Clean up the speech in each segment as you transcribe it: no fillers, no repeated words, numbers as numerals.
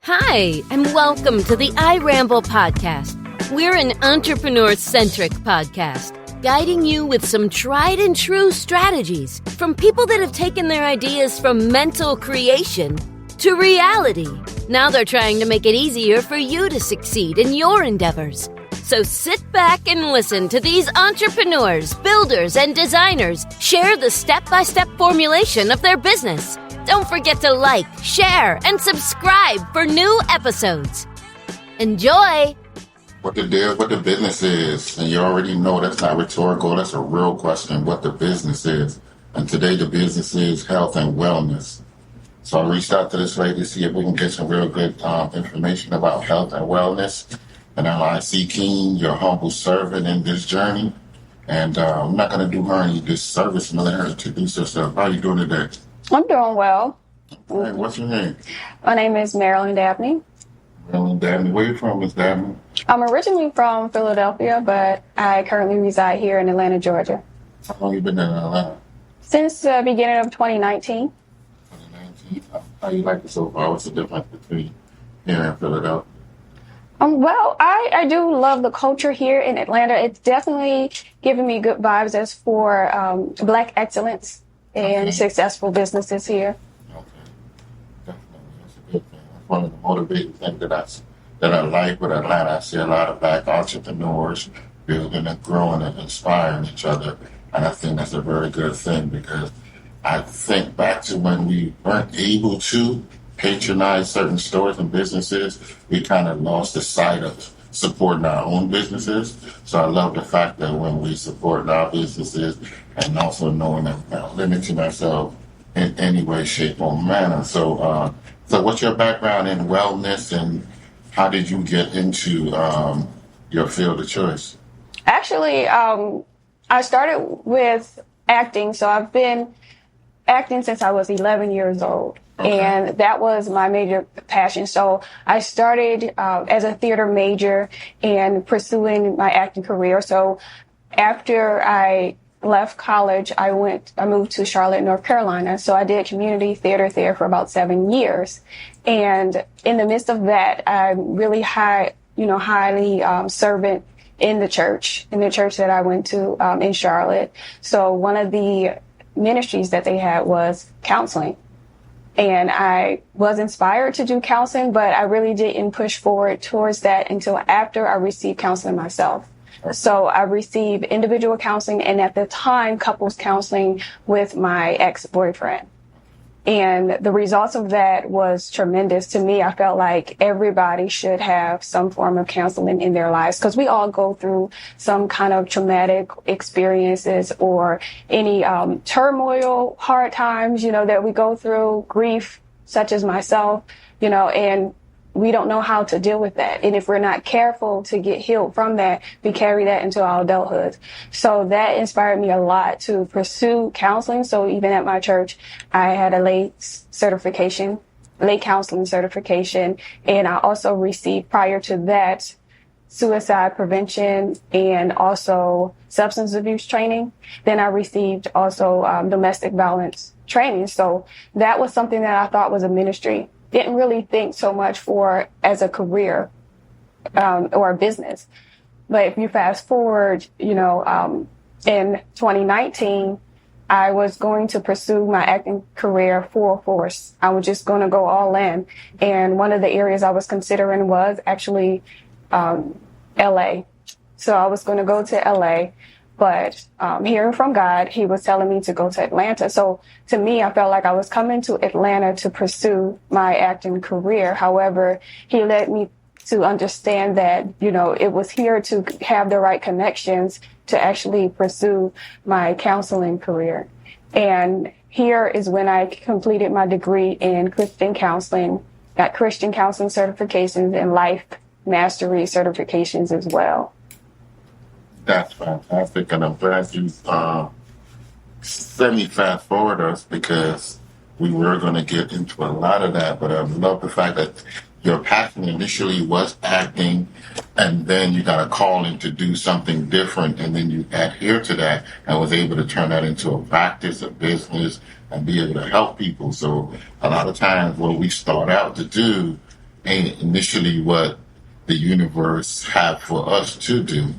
Hi, and welcome to the I Ramble podcast. We're an entrepreneur-centric podcast, guiding you with some tried and true strategies from people that have taken their ideas from mental creation to reality. Now they're trying to make it easier for you to succeed in your endeavors. So sit back and listen to these entrepreneurs, builders, and designers share the step-by-step formulation of their business. Don't forget to like, share, and subscribe for new episodes. Enjoy! What the business is, and you already know that's not rhetorical, that's a real question, what the business is. And today the business is health and wellness. So I reached out to this lady to see if we can get some real good information about health and wellness. And I see Keen, your humble servant in this journey. And I'm not going to do her any disservice and let her introduce herself. How are you doing today? I'm doing well. Hey, what's your name? My name is Marilyn Dabney. Marilyn Dabney. Where you from, Miss Dabney? I'm originally from Philadelphia, but I currently reside here in Atlanta, Georgia. How long you been in Atlanta? Since the beginning of 2019. 2019. How you like it so far? What's the difference between here and Philadelphia? Well, I do love the culture here in Atlanta. It's definitely giving me good vibes as for Black excellence and successful businesses here. Okay, definitely. That's a good thing. That's one of the motivating things that I like with Atlanta. I see a lot of Black entrepreneurs building and growing and inspiring each other. And I think that's a very good thing because I think back to when we weren't able to patronize certain stores and businesses, we kind of lost the sight of supporting our own businesses. So I love the fact that when we support our businesses and also knowing that we're not limiting ourselves in any way, shape, or manner. So what's your background in wellness and how did you get into your field of choice? Actually, I started with acting. So I've been acting since I was 11 years old. Okay. And that was my major passion. So I started as a theater major and pursuing my acting career. So after I left college, I moved to Charlotte, North Carolina. So I did community theater there for about 7 years. And in the midst of that, I'm really highly servant in the church that I went to in Charlotte. So one of the ministries that they had was counseling. And I was inspired to do counseling, but I really didn't push forward towards that until after I received counseling myself. So I received individual counseling and at the time couples counseling with my ex-boyfriend. And the results of that was tremendous to me. I felt like everybody should have some form of counseling in their lives because we all go through some kind of traumatic experiences or any turmoil, hard times, that we go through, grief, such as myself, and we don't know how to deal with that. And if we're not careful to get healed from that, we carry that into our adulthood. So that inspired me a lot to pursue counseling. So even at my church, I had a lay counseling certification. And I also received prior to that suicide prevention and also substance abuse training. Then I received also domestic violence training. So that was something that I thought was a ministry. Didn't really think so much for as a career or a business. But if you fast forward, in 2019, I was going to pursue my acting career full force. I was just going to go all in. And one of the areas I was considering was actually LA. So I was going to go to LA. But hearing from God, he was telling me to go to Atlanta. So to me, I felt like I was coming to Atlanta to pursue my acting career. However, he led me to understand that, it was here to have the right connections to actually pursue my counseling career. And here is when I completed my degree in Christain counseling, got Christian counseling certifications and life mastery certifications as well. That's fantastic, and I'm glad you semi-fast forward us because we were going to get into a lot of that, but I love the fact that your passion initially was acting, and then you got a calling to do something different, and then you adhere to that and was able to turn that into a practice, a business, and be able to help people. So a lot of times what we start out to do ain't initially what the universe had for us to do.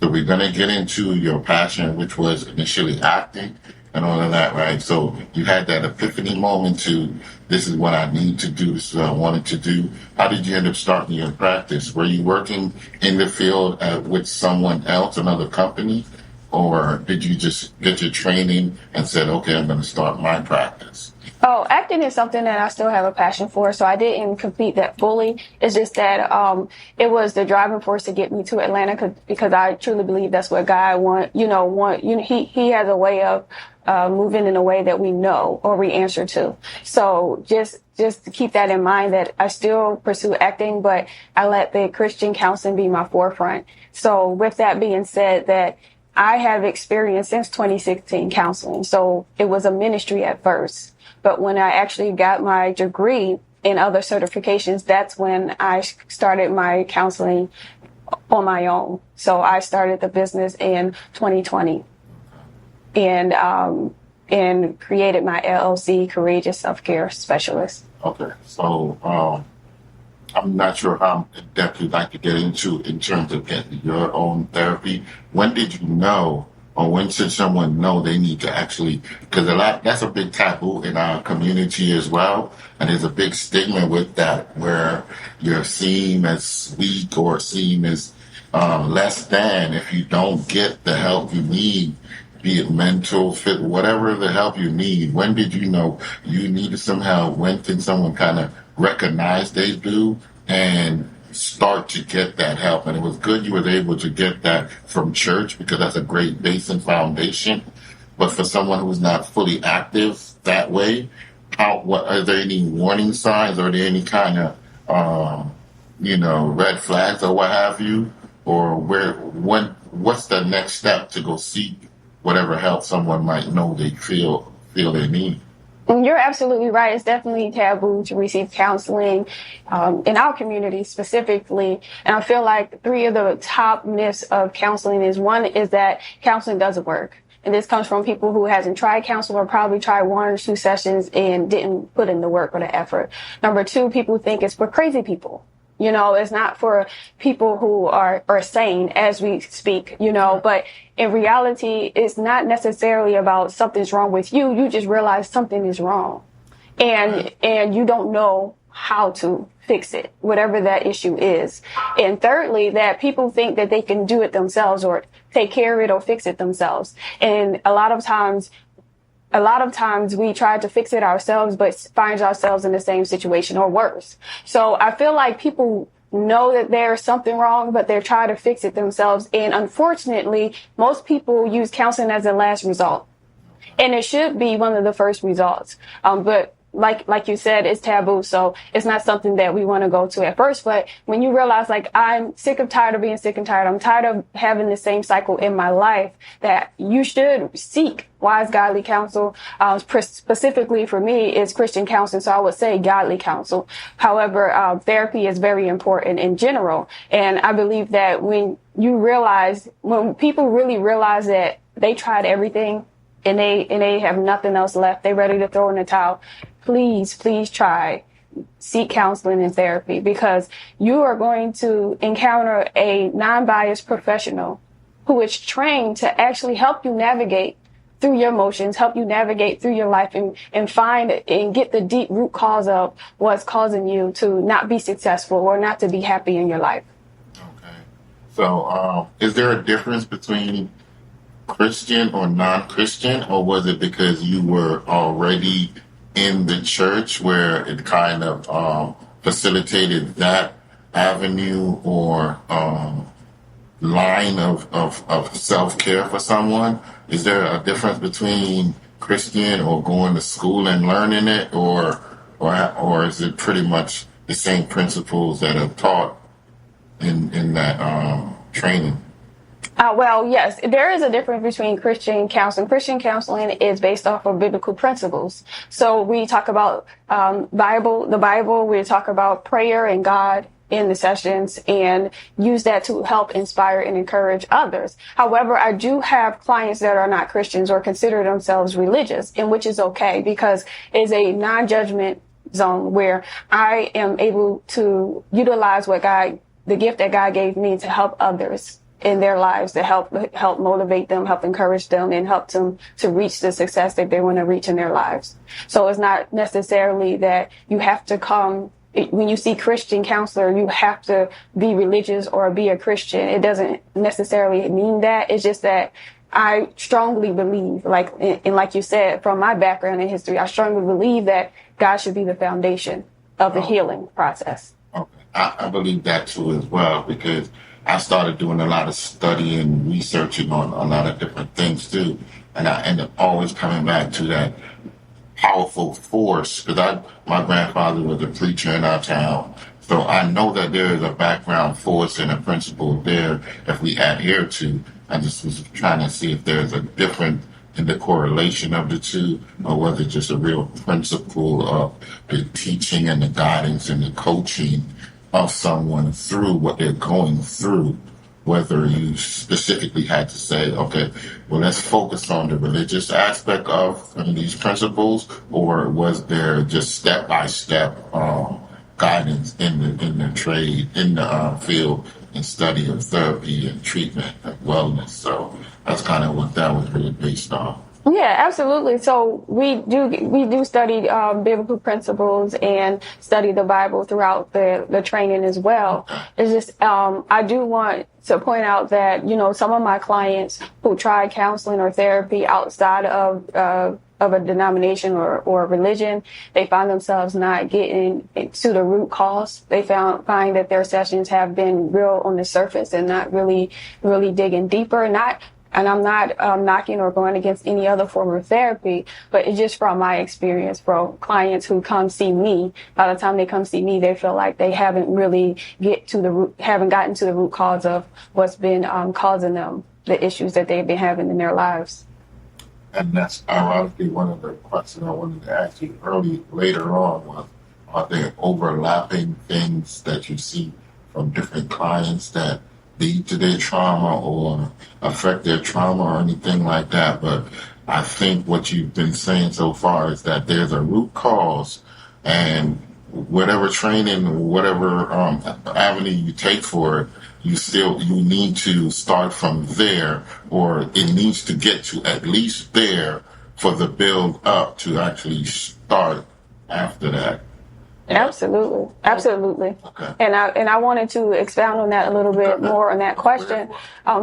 So we're going to get into your passion, which was initially acting and all of that, right? So you had that epiphany moment to, this is what I need to do, this is what I wanted to do. How did you end up starting your practice? Were you working in the field with someone else, another company? Or did you just get your training and said, okay, I'm going to start my practice? Oh, acting is something that I still have a passion for, so I didn't complete that fully. It's just that it was the driving force to get me to Atlanta because I truly believe that's what God He has a way of moving in a way that we know or we answer to. So just to keep that in mind, that I still pursue acting, but I let the Christian counseling be my forefront. So with that being said, that I have experienced since 2016 counseling. So it was a ministry at first. But when I actually got my degree in other certifications, that's when I started my counseling on my own. So I started the business in 2020 and created my LLC, Courageous Self-Care Specialist. Okay. So I'm not sure how in depth you'd like to get into in terms of getting your own therapy. When did you know, or when should someone know they need to actually, because that's a big taboo in our community as well. And there's a big stigma with that where you're seen as weak or seen as less than if you don't get the help you need, be it mental, fit, whatever the help you need. When did you know you needed some help? When can someone kind of recognize they do and start to get that help? And it was good you were able to get that from church, because that's a great base and foundation. But for someone who's not fully active that way, are there any warning signs? Are there any kind of red flags or what have you? Or what's the next step to go seek whatever help someone might know they feel they need? You're absolutely right. It's definitely taboo to receive counseling in our community specifically. And I feel like 3 of the top myths of counseling is, one is that counseling doesn't work. And this comes from people who hasn't tried counseling or probably tried 1 or 2 sessions and didn't put in the work or the effort. Number 2, people think it's for crazy people. It's not for people who are sane as we speak, but in reality, it's not necessarily about something's wrong with you. You just realize something is wrong and you don't know how to fix it, whatever that issue is. And thirdly, that people think that they can do it themselves or take care of it or fix it themselves. And a lot of times we try to fix it ourselves, but find ourselves in the same situation or worse. So I feel like people know that there's something wrong, but they're trying to fix it themselves. And unfortunately, most people use counseling as a last result. And it should be one of the first results. But like you said, it's taboo. So it's not something that we want to go to at first. But when you realize, like, I'm sick of tired of being sick and tired, I'm tired of having the same cycle in my life, that you should seek wise, godly counsel. Specifically for me, it's Christian counseling. So I would say godly counsel. However, therapy is very important in general. And I believe that when people really realize that they tried everything and they have nothing else left, they're ready to throw in the towel, please try, seek counseling and therapy, because you are going to encounter a non-biased professional who is trained to actually help you navigate through your emotions, help you navigate through your life and find and get the deep root cause of what's causing you to not be successful or not to be happy in your life. Okay. So is there a difference between Christian or non-Christian, or was it because you were already in the church where it kind of facilitated that avenue or line of self-care for someone? Is there a difference between Christian or going to school and learning it, or is it pretty much the same principles that are taught in that training? Well, yes, there is a difference between Christian counseling. Christian counseling is based off of biblical principles. So we talk about the Bible, we talk about prayer and God in the sessions and use that to help inspire and encourage others. However, I do have clients that are not Christians or consider themselves religious, and which is okay, because it's a non-judgment zone where I am able to utilize the gift that God gave me to help others in their lives, to help motivate them, help encourage them, and help them to reach the success that they want to reach in their lives. So it's not necessarily that you have to come, when you see Christian counselor, you have to be religious or be a Christian. It doesn't necessarily mean that. It's just that I strongly believe, and like you said, from my background in history, I strongly believe that God should be the foundation of the healing process. Okay. I believe that too as well, because I started doing a lot of studying, researching on a lot of different things too. And I end up always coming back to that powerful force, because my grandfather was a preacher in our town. So I know that there is a background force and a principle there if we adhere to. I just was trying to see if there's a difference in the correlation of the two, or was it just a real principle of the teaching and the guidance and the coaching of someone through what they're going through, whether you specifically had to say, okay, well, let's focus on the religious aspect of these principles, or was there just step-by-step guidance in the trade, in the field and study of therapy and treatment and wellness? So that's kind of what that was really based on. Yeah, absolutely. So we do study biblical principles and study the Bible throughout the training as well. It's just I do want to point out that, some of my clients who try counseling or therapy outside of a denomination or religion, they find themselves not getting to the root cause. They find that their sessions have been real on the surface and not really digging deeper. And I'm not knocking or going against any other form of therapy, but it's just from my experience, from clients who come see me. By the time they come see me, they feel like they haven't really gotten to the root cause of what's been causing them the issues that they've been having in their lives. And that's ironically one of the questions I wanted to ask you later on was, are there overlapping things that you see from different clients that lead to their trauma or affect their trauma or anything like that? But I think what you've been saying so far is that there's a root cause, and whatever training, whatever avenue you take for it, you need to start from there, or it needs to get to at least there for the build up to actually start after that. Absolutely. Okay. And I wanted to expound on that a little bit more on that question,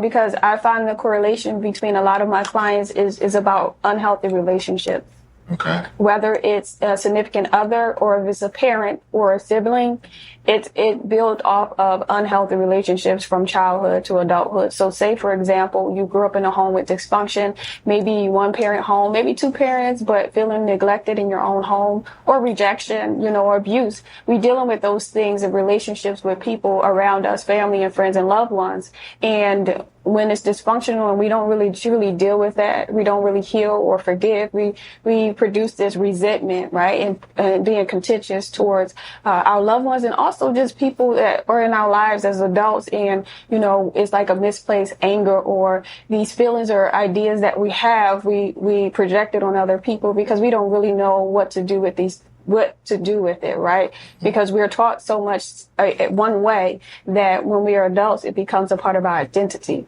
because I find the correlation between a lot of my clients is about unhealthy relationships. Okay. Whether it's a significant other or if it's a parent or a sibling, it built off of unhealthy relationships from childhood to adulthood. So say, for example, you grew up in a home with dysfunction, maybe one parent home, maybe two parents, but feeling neglected in your own home, or rejection, or abuse. We dealing with those things in relationships with people around us, family and friends and loved ones. And when it's dysfunctional and we don't really truly deal with that, we don't really heal or forgive, we produce this resentment, right? And being contentious towards our loved ones, and also just people that are in our lives as adults. And, it's like a misplaced anger, or these feelings or ideas that we have, we project it on other people because we don't really know what to do with it, right? Because we're taught so much one way that when we are adults, it becomes a part of our identity.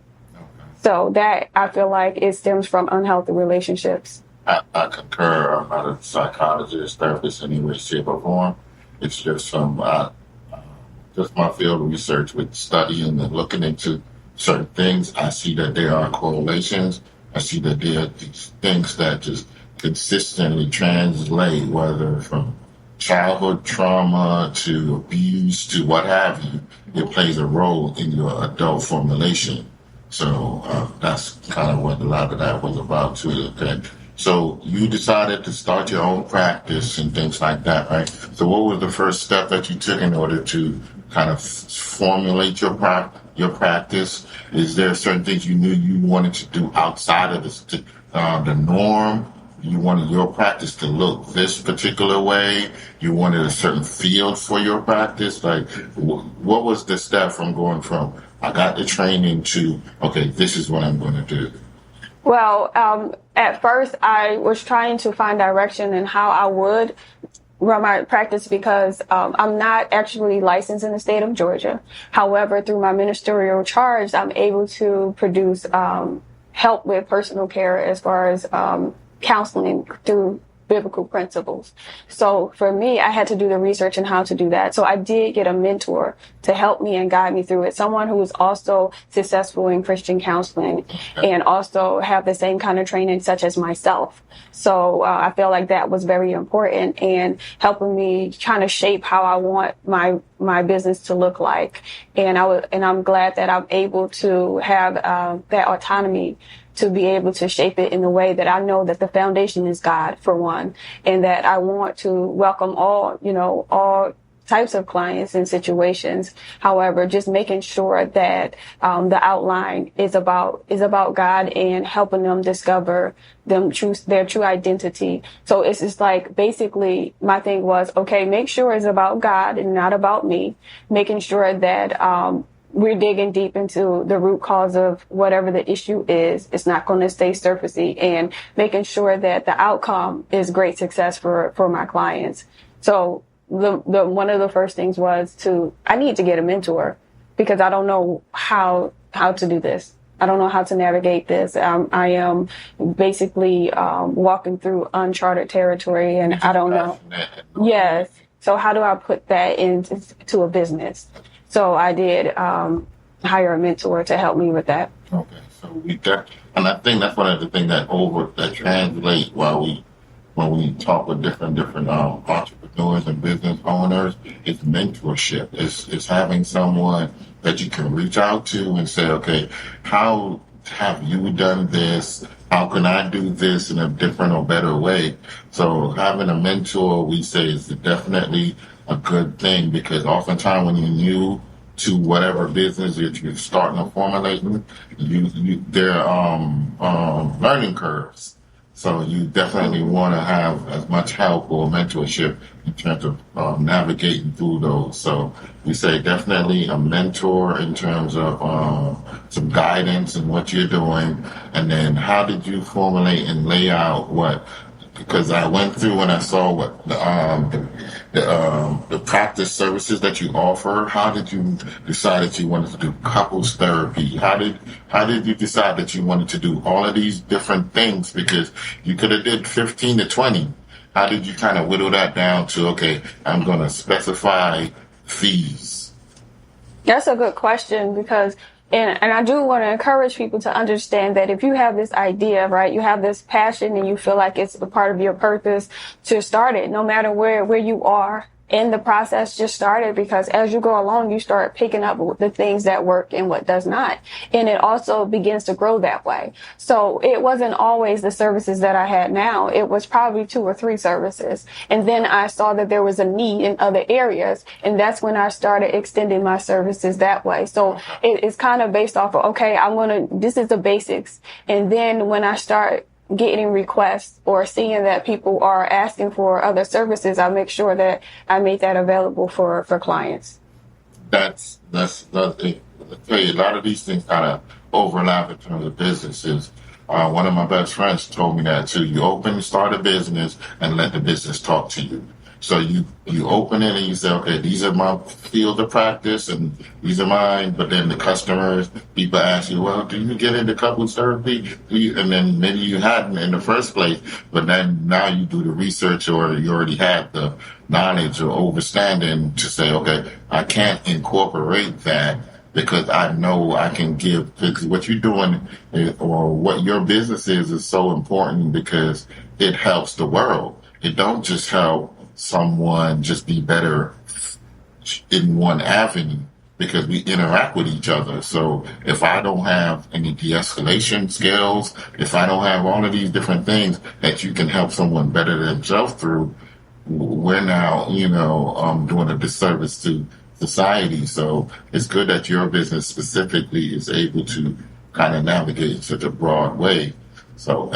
So that, I feel like, it stems from unhealthy relationships. I concur. I'm not a psychologist, therapist in any way, shape, or form. It's just just my field of research with studying and looking into certain things. I see that there are correlations. I see that there are these things that just consistently translate, whether from childhood trauma to abuse to what have you. It plays a role in your adult formulation. So that's kind of what a lot of that was about too. Okay. So you decided to start your own practice and things like that, right? So what was the first step that you took in order to kind of formulate your practice? Is there certain things you knew you wanted to do outside of the norm? You wanted your practice to look this particular way? You wanted a certain field for your practice? Like, what was the step from going from, I got the training, to, okay, this is what I'm going to do? Well, at first I was trying to find direction in how I would run my practice because I'm not actually licensed in the state of Georgia. However, through my ministerial charge, I'm able to produce help with personal care as far as counseling through biblical principles. So for me, I had to do the research on how to do that. So I did get a mentor to help me and guide me through it. Someone who was also successful in Christian counseling and also have the same kind of training such as myself. So I feel like that was very important and helping me kind of shape how I want my business to look like. And I'm glad that I'm able to have that autonomy to be able to shape it in a way that I know that the foundation is God, for one, and that I want to welcome all types of clients and situations. However, just making sure that the outline is about God and helping them discover their true identity. So it's just like, basically my thing was, okay, make sure it's about God and not about me, making sure that we're digging deep into the root cause of whatever the issue is. It's not going to stay surfacey, and making sure that the outcome is great success for my clients. So the one of the first things was I need to get a mentor because I don't know how to do this. I don't know how to navigate this. I am basically walking through uncharted territory, and I don't know. Yes. So how do I put that into a business? So I did hire a mentor to help me with that. Okay, so and I think that's one of the things that translate when we talk with different entrepreneurs and business owners. It's mentorship. It's having someone that you can reach out to and say, okay, how have you done this? How can I do this in a different or better way? So having a mentor, we say, is definitely a good thing, because oftentimes when you're new to whatever business that you're starting to formulate, there are learning curves. So you definitely want to have as much help or mentorship in terms of navigating through those. So we say definitely a mentor in terms of some guidance in what you're doing. And then how did you formulate and lay out because I went through and I saw what the practice services that you offer. How did you decide that you wanted to do couples therapy? How did you decide that you wanted to do all of these different things? Because you could have did 15 to 20. How did you kind of whittle that down to, okay, I'm going to specify fees? That's a good question, because And I do want to encourage people to understand that if you have this idea, right, you have this passion and you feel like it's a part of your purpose, to start it, no matter where you are in the process, just start it, because as you go along, you start picking up the things that work and what does not. And it also begins to grow that way. So it wasn't always the services that I had now. It was probably 2 or 3 services. And then I saw that there was a need in other areas. And that's when I started extending my services that way. So it's kind of based off of, okay, this is the basics. And then when I start getting requests or seeing that people are asking for other services, I make sure that I make that available for clients. That's I tell you, a lot of these things kind of overlap in terms of businesses. One of my best friends told me that too. You start a business and let the business talk to you. So you open it and you say, okay, these are my field of practice and these are mine. But then the customers, people ask you, well, do you get into couples therapy? And then maybe you hadn't in the first place, but then now you do the research, or you already have the knowledge or understanding to say, okay, I can't incorporate that because I know I can give, because what you're doing or what your business is so important, because it helps the world. It don't just help someone just be better in one avenue, because we interact with each other. So if I don't have any de-escalation skills, if I don't have all of these different things that you can help someone better themselves through, we're now, doing a disservice to society. So it's good that your business specifically is able to kind of navigate in such a broad way. So,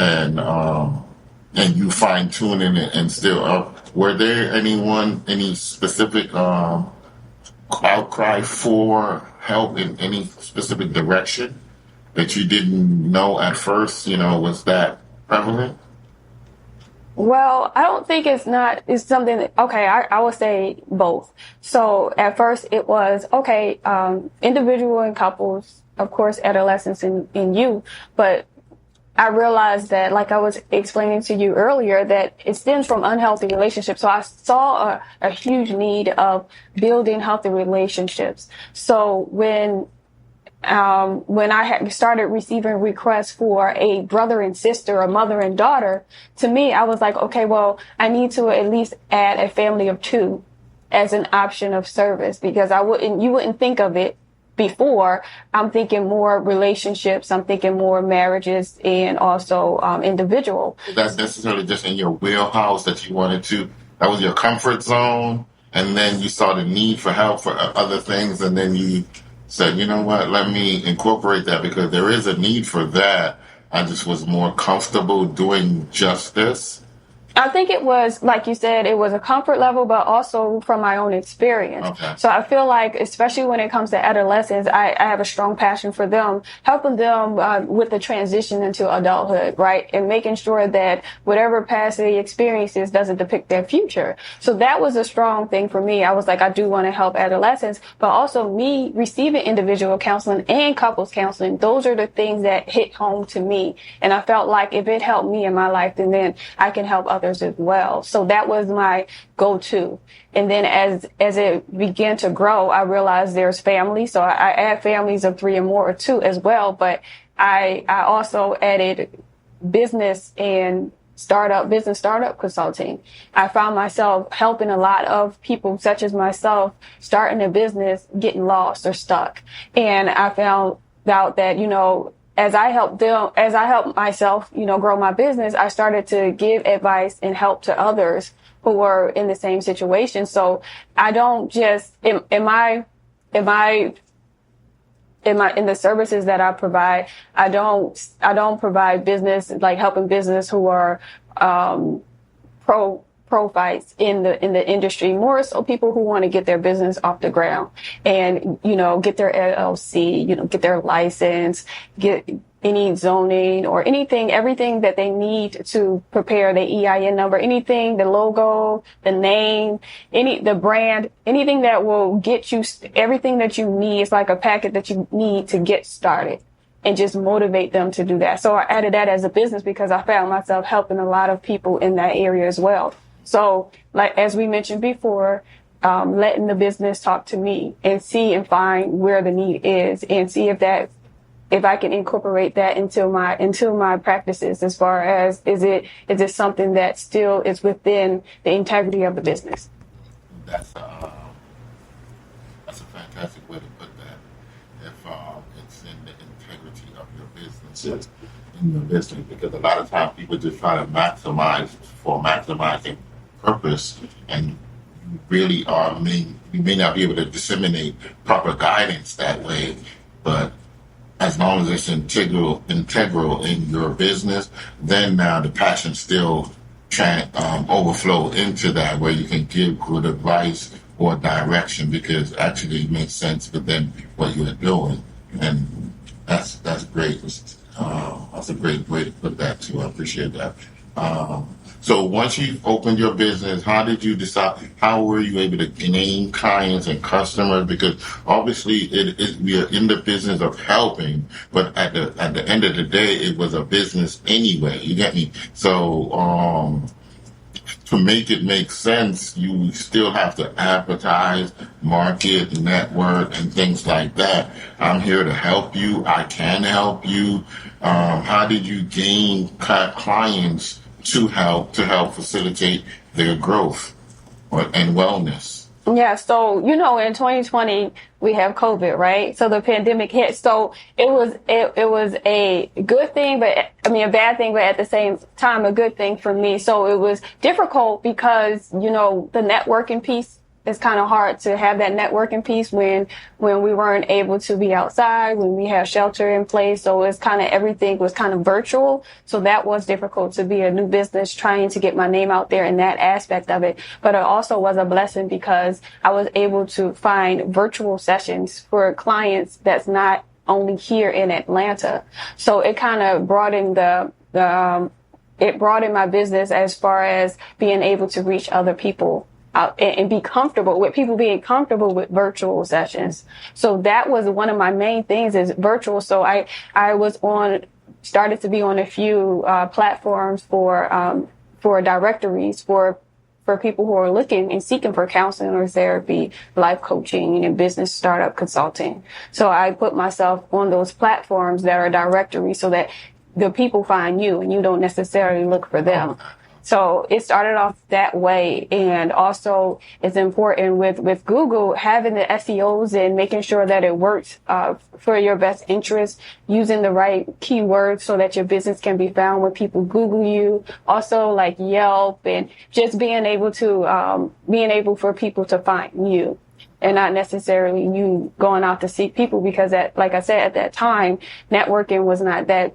and you fine tuning it and still, were there any specific outcry for help in any specific direction that you didn't know at first? Was that prevalent? Well, I don't think it's something that, okay, I would say both. So at first it was, okay, individual and couples, of course, adolescents and youth, but I realized that, like I was explaining to you earlier, that it stems from unhealthy relationships. So I saw a huge need of building healthy relationships. So when I had started receiving requests for a brother and sister, a mother and daughter, to me, I was like, okay, well, I need to at least add a family of two as an option of service, because you wouldn't think of it before. I'm thinking more relationships. I'm thinking more marriages, and also individual. That's necessarily just in your wheelhouse that you wanted to. That was your comfort zone, and then you saw the need for help for other things, and then you said, you know what, let me incorporate that because there is a need for that. I just was more comfortable doing just this. I think it was, like you said, it was a comfort level, but also from my own experience. Okay. So I feel like, especially when it comes to adolescents, I have a strong passion for them, helping them with the transition into adulthood, right? And making sure that whatever past they experiences doesn't depict their future. So that was a strong thing for me. I was like, I do want to help adolescents, but also me receiving individual counseling and couples counseling. Those are the things that hit home to me. And I felt like if it helped me in my life, then I can help others as well. So that was my go-to. And then as it began to grow, I realized there's families. So I add families of 3 or more or 2 as well. But I also added business startup consulting. I found myself helping a lot of people such as myself starting a business, getting lost or stuck. And I found out that, as I helped myself, grow my business, I started to give advice and help to others who were in the same situation. So I don't just, in the services that I provide, I don't provide business, like helping business who are, pro-fights in the industry, more so people who want to get their business off the ground and, get their LLC, get their license, get any zoning or everything that they need to prepare the EIN number, anything, the logo, the name, the brand, anything that will get you everything that you need. It's like a packet that you need to get started, and just motivate them to do that. So I added that as a business because I found myself helping a lot of people in that area as well. So, like, as we mentioned before, letting the business talk to me and see and find where the need is, and see if I can incorporate that into my practices, as far as is it something that still is within the integrity of the business. That's a fantastic way to put that. If it's in the integrity of your business, because a lot of times people just try to maximize for maximizing purpose, and you really you may not be able to disseminate proper guidance that way, but as long as it's integral in your business, then now the passion still overflow into that, where you can give good advice or direction, because actually it makes sense within what you're doing. And that's great. That's a great way to put that too. I appreciate that. So once you opened your business, how did you decide? How were you able to gain clients and customers? Because obviously we are in the business of helping, but at the end of the day, it was a business anyway. You get me? So to make it make sense, you still have to advertise, market, network, and things like that. I'm here to help you. I can help you. How did you gain clients to help facilitate their growth and wellness? Yeah, so in 2020 we have COVID, right? So the pandemic hit. So it was a good thing, but a bad thing, but at the same time a good thing for me. So it was difficult because the networking piece. It's kind of hard to have that networking piece when we weren't able to be outside, when we had shelter in place. So it's kind of, everything was kind of virtual. So that was difficult to be a new business, trying to get my name out there in that aspect of it. But it also was a blessing because I was able to find virtual sessions for clients that's not only here in Atlanta. So it kind of broadened it broadened my business as far as being able to reach other people out and be comfortable with people being comfortable with virtual sessions. So that was one of my main things is virtual. So I started to be on a few platforms for directories for people who are looking and seeking for counseling or therapy, life coaching, and business startup consulting. So I put myself on those platforms that are directories so that the people find you and you don't necessarily look for them. So it started off that way. And also it's important with Google having the SEOs and making sure that it works for your best interest, using the right keywords so that your business can be found when people Google you. Also like Yelp and just being able for people to find you. And not necessarily you going out to seek people because like I said, at that time, networking was not that,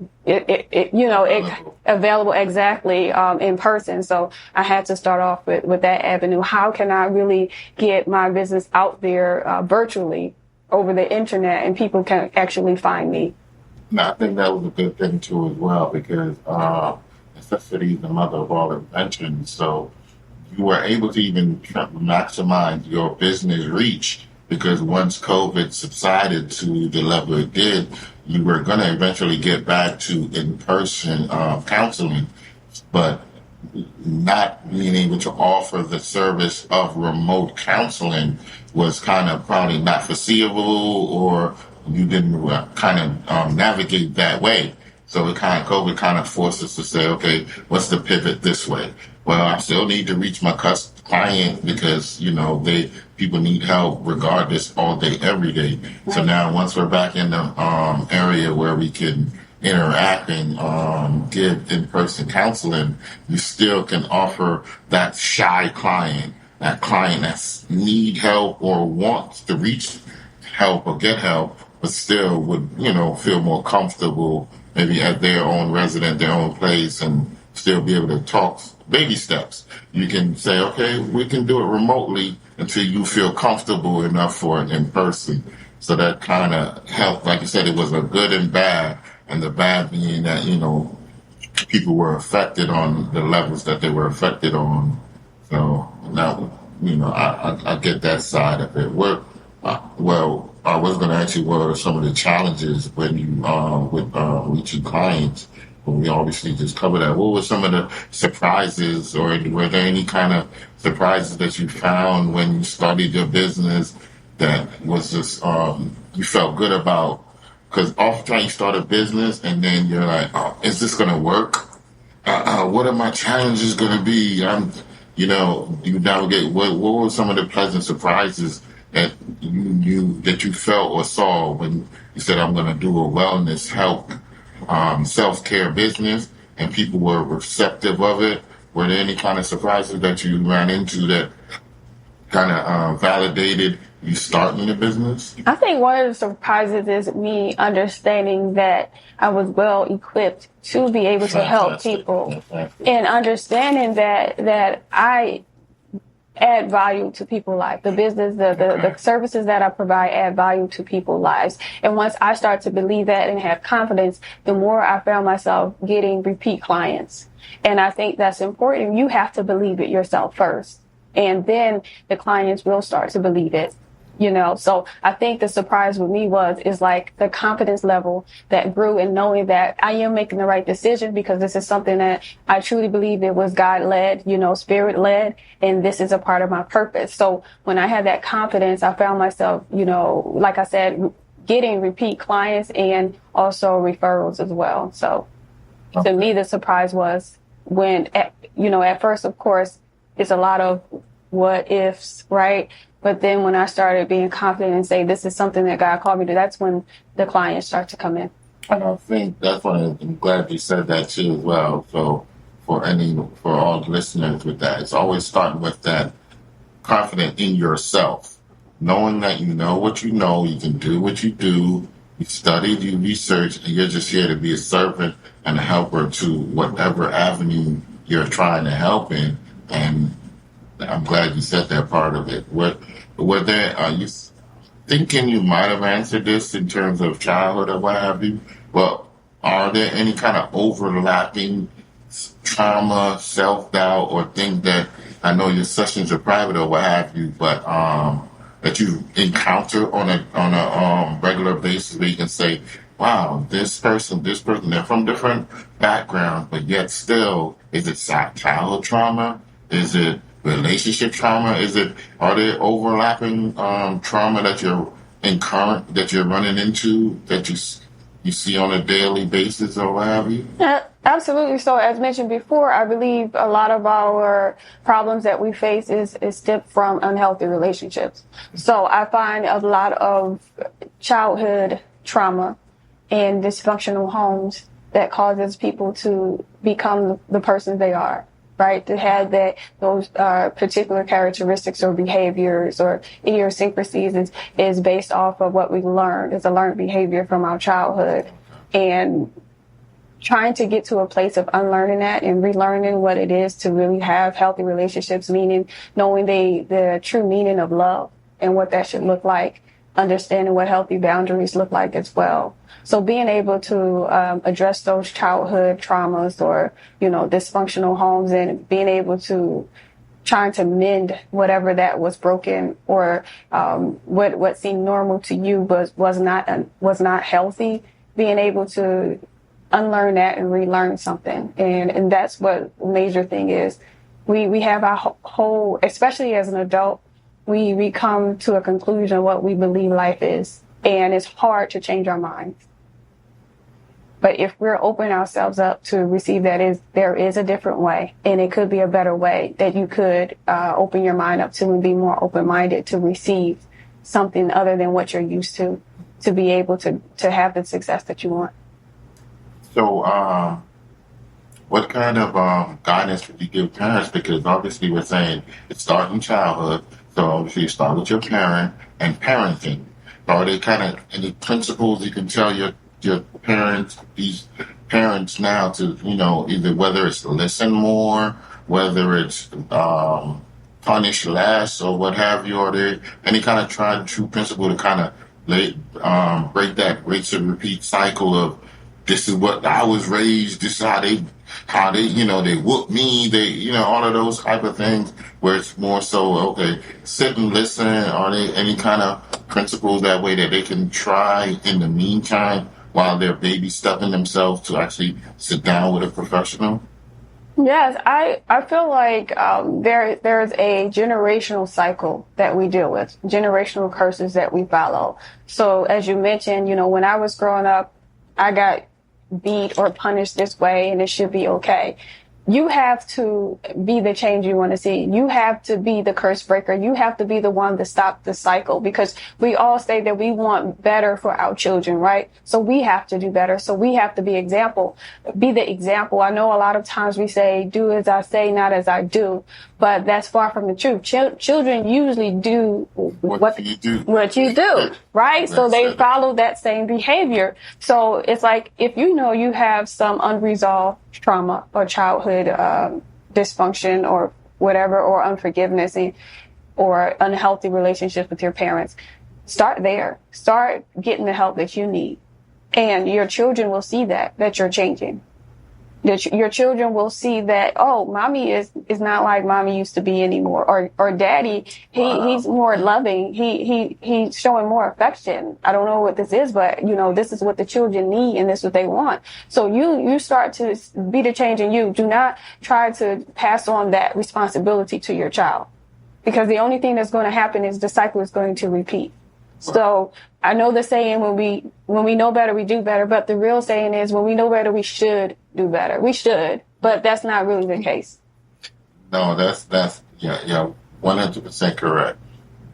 available exactly, in person. So I had to start off with that avenue. How can I really get my business out there, virtually over the internet and people can actually find me? I think that was a good thing too as well because, necessity is the mother of all inventions. So, you were able to even maximize your business reach because once COVID subsided to the level it did, you were going to eventually get back to in-person counseling, but not being able to offer the service of remote counseling was kind of probably not foreseeable or you didn't kind of navigate that way. So COVID kind of forced us to say, okay, what's the pivot this way? Well, I still need to reach my client because, people need help regardless all day, every day. Right. So now once we're back in the area where we can interact and give in-person counseling, you still can offer that shy client, that client that need help or wants to reach help or get help, but still would, feel more comfortable maybe at their own resident, their own place, and still be able to talk baby steps. You can say, okay, we can do it remotely until you feel comfortable enough for it in person. So that kind of helped. Like you said, it was a good and bad, and the bad being that, people were affected on the levels that they were affected on. So now, I get that side of it. I was going to ask you what are some of the challenges when you with reaching clients. Well, we obviously just covered that. What were some of the surprises, or were there any kind of surprises that you found when you started your business that was just you felt good about? Because oftentimes you start a business and then you're like, oh, is this going to work? What are my challenges going to be? You navigate. What were some of the pleasant surprises that you felt or saw when you said, I'm going to do a wellness health self-care business and people were receptive of it? Were there any kind of surprises that you ran into that kind of validated you starting the business? I think one of the surprises is me understanding that I was well equipped to be able to help people and understanding that I add value to people's lives. The business, the services that I provide add value to people's lives. And once I start to believe that and have confidence, the more I found myself getting repeat clients. And I think that's important. You have to believe it yourself first. And then the clients will start to believe it. So I think the surprise with me is like the confidence level that grew in knowing that I am making the right decision because this is something that I truly believe it was God led, spirit led, and this is a part of my purpose. So when I had that confidence, I found myself, like I said, getting repeat clients and also referrals as well. So to me, the surprise was when, at first, of course, it's a lot of what ifs, right? But then when I started being confident and say, this is something that God called me to, that's when the clients start to come in. And I think that's why I'm glad you said that too as well. So for all listeners with that, it's always starting with that confidence in yourself, knowing that you know what you know, you can do what you do, you studied, you researched, and you're just here to be a servant and a helper to whatever avenue you're trying to help in. And I'm glad you said that part of it. Are you thinking you might have answered this in terms of childhood or what have you? Well, are there any kind of overlapping trauma, self-doubt, or things that I know your sessions are private or what have you, but that you encounter on a regular basis where you can say, wow, this person, they're from different backgrounds, but yet still, is it childhood trauma? Is it relationship trauma? Are there overlapping trauma that you're running into that you see on a daily basis or what have you? Absolutely. So as mentioned before, I believe a lot of our problems that we face is stem from unhealthy relationships. So I find a lot of childhood trauma in dysfunctional homes that causes people to become the person they are, right? To have those particular characteristics or behaviors or idiosyncrasies is based off of what we learned. It's a learned behavior from our childhood. And trying to get to a place of unlearning that and relearning what it is to really have healthy relationships, meaning knowing the true meaning of love and what that should look like, understanding what healthy boundaries look like as well. So being able to address those childhood traumas or, dysfunctional homes and being able to trying to mend whatever that was broken or what seemed normal to you was not healthy, being able to unlearn that and relearn something. And that's what major thing is. We have our whole, especially as an adult, we come to a conclusion of what we believe life is. And it's hard to change our minds. But if we're opening ourselves up to receive there is a different way, and it could be a better way that you could open your mind up to and be more open-minded to receive something other than what you're used to be able to have the success that you want. So, what kind of guidance would you give parents? Because obviously we're saying it starts in childhood, so obviously you start with your parent and parenting. Are there kind of any principles you can tell your parents, these parents now to, either whether it's listen more, whether it's punish less or what have you? Are there any kind of tried and true principle to kind of break that rinse and repeat cycle of this is what I was raised, this is how they they whoop me, all of those type of things where it's more so, okay, sit and listen. Are there any kind of principles that way that they can try in the meantime while they're baby stepping themselves to actually sit down with a professional? Yes, I feel like there's a generational cycle that we deal with, generational curses that we follow. So as you mentioned, when I was growing up, I got beat or punished this way and it should be okay. You have to be the change you want to see. You have to be the curse breaker. You have to be the one to stop the cycle, because we all say that we want better for our children, right? So we have to do better. So we have to be the example. I know a lot of times we say, do as I say, not as I do, but that's far from the truth. Children usually do what you do, right? So they follow that same behavior. So it's like, if you have some unresolved trauma or childhood dysfunction or whatever, or unforgiveness or unhealthy relationships with your parents, start there. Start getting the help that you need. And your children will see that you're changing. Your children will see that, oh, mommy is not like mommy used to be anymore, or daddy, he's more loving. He's showing more affection. I don't know what this is, but this is what the children need and this is what they want. So you start to be the change in you. Do not try to pass on that responsibility to your child, because the only thing that's going to happen is the cycle is going to repeat. So I know the saying, when we know better, we do better. But the real saying is, when we know better, we should do better. We should, but that's not really the case. No, that's 100% correct.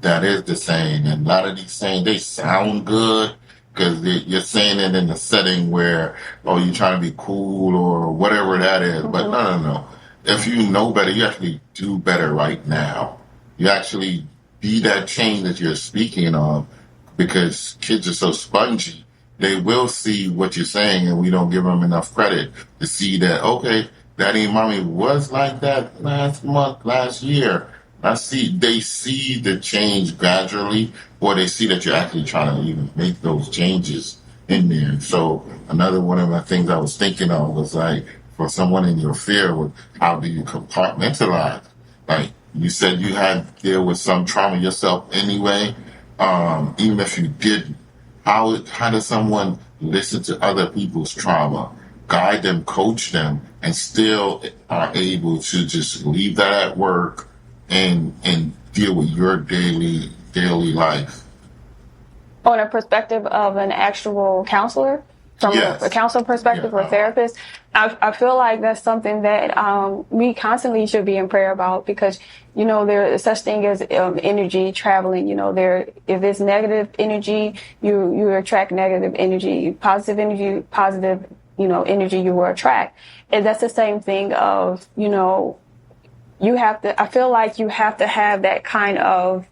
That is the saying. And a lot of these sayings, they sound good because you're saying it in a setting where, you're trying to be cool or whatever that is. Mm-hmm. But no. If you know better, you actually do better right now. You actually be that change that you're speaking of, because kids are so spongy. They will see what you're saying, and we don't give them enough credit to see that, okay, daddy and mommy was like that last month, last year. They see the change gradually, or they see that you're actually trying to even make those changes in there. So another one of the things I was thinking of was like, for someone in your field, how do you compartmentalize? Like you said, you had to deal with some trauma yourself anyway. Even if you didn't, how does someone listen to other people's trauma, guide them, coach them, and still are able to just leave that at work and deal with your daily life? On a perspective of an actual counselor, from a counselor perspective or therapist, I feel like that's something that we constantly should be in prayer about, because, you know, there is such thing as energy traveling. You know, if it's negative energy, you attract negative energy. Positive energy, positive, you know, energy you will attract. And that's the same thing of, you know, I feel like you have to have that kind of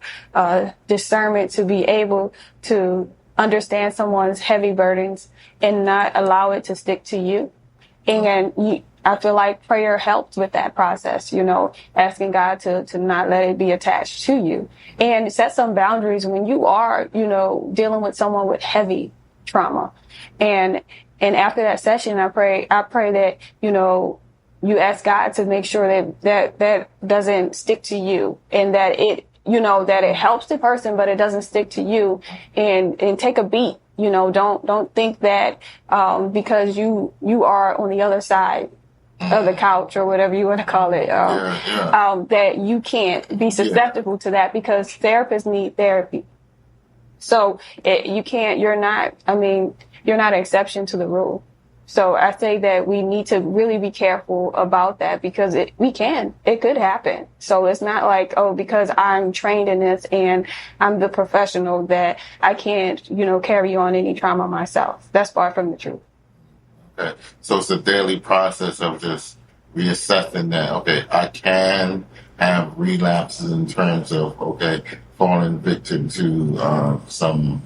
discernment to be able to understand someone's heavy burdens and not allow it to stick to you. And I feel like prayer helps with that process, you know, asking God to not let it be attached to you, and set some boundaries when you are, you know, dealing with someone with heavy trauma. And after that session, I pray that, you know, you ask God to make sure that doesn't stick to you, and that it, you know, that it helps the person, but it doesn't stick to you, and take a beat. You know, don't think that, because you are on the other side of the couch or whatever you want to call it, that you can't be susceptible to that, because therapists need therapy. So you're not an exception to the rule. So I say that we need to really be careful about that, because it could happen. So it's not like, oh, because I'm trained in this and I'm the professional, that I can't, you know, carry on any trauma myself. That's far from the truth. Okay. So it's a daily process of just reassessing that, okay, I can have relapses in terms of, okay, falling victim to some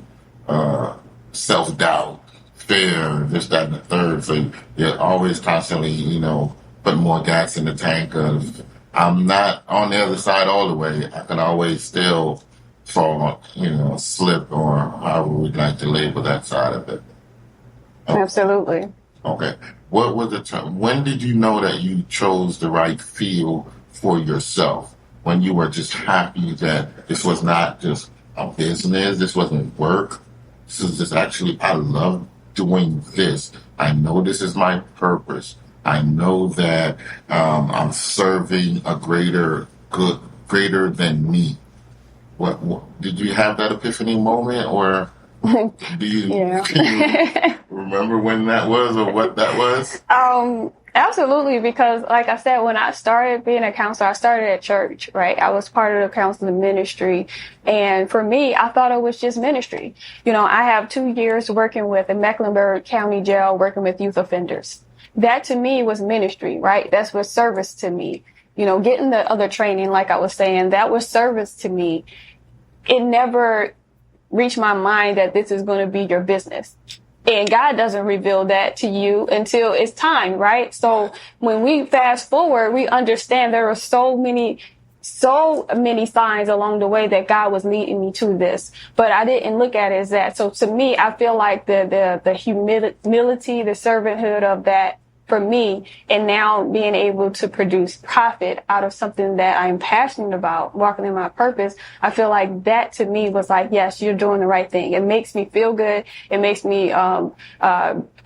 self-doubt, fear, this, that, and the third. So you're always constantly, you know, putting more gas in the tank of, I'm not on the other side all the way. I can always still fall, you know, slip, or however we'd like to label that side of it. Okay. Absolutely. Okay. What was the term? When did you know that you chose the right field for yourself? When you were just happy that this was not just a business, this wasn't work, this is just actually, I love doing this. I know this is my purpose. I know that I'm serving a greater than me. What did you have that epiphany moment, or do you, can you remember when that was, or what that was? Absolutely, because like I said, when I started being a counselor, I started at church, right? I was part of the counseling ministry. And for me, I thought it was just ministry. You know, I have 2 years working with the Mecklenburg County Jail, working with youth offenders. That to me was ministry, right? That's what service to me. You know, getting the other training, like I was saying, that was service to me. It never reached my mind that this is going to be your business. And God doesn't reveal that to you until it's time, right? So when we fast forward, we understand there are so many signs along the way that God was leading me to this, but I didn't look at it as that. So to me, I feel like the humility, the servanthood of that for me, and now being able to produce profit out of something that I'm passionate about, walking in my purpose, I feel like that to me was like, yes, you're doing the right thing. It makes me feel good. It makes me have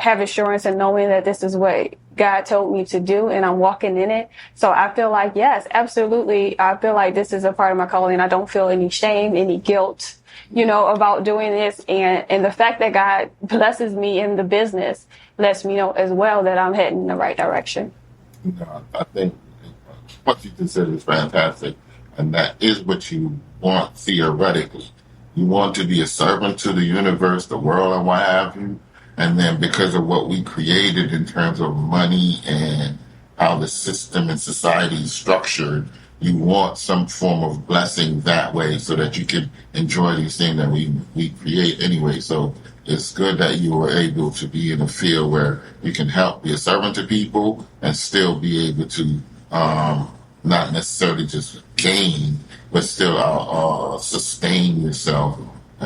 assurance in knowing that this is what God told me to do, and I'm walking in it. So I feel like, yes, absolutely. I feel like this is a part of my calling. I don't feel any shame, any guilt, you know, about doing this. And the fact that God blesses me in the business lets me know as well that I'm heading in the right direction. No, I think what you just said is fantastic. And that is what you want theoretically. You want to be a servant to the universe, the world, and what have you. And then because of what we created in terms of money and how the system and society is structured, you want some form of blessing that way so that you can enjoy these things that we create anyway. So it's good that you were able to be in a field where you can help be a servant to people and still be able to not necessarily just gain, but still sustain yourself,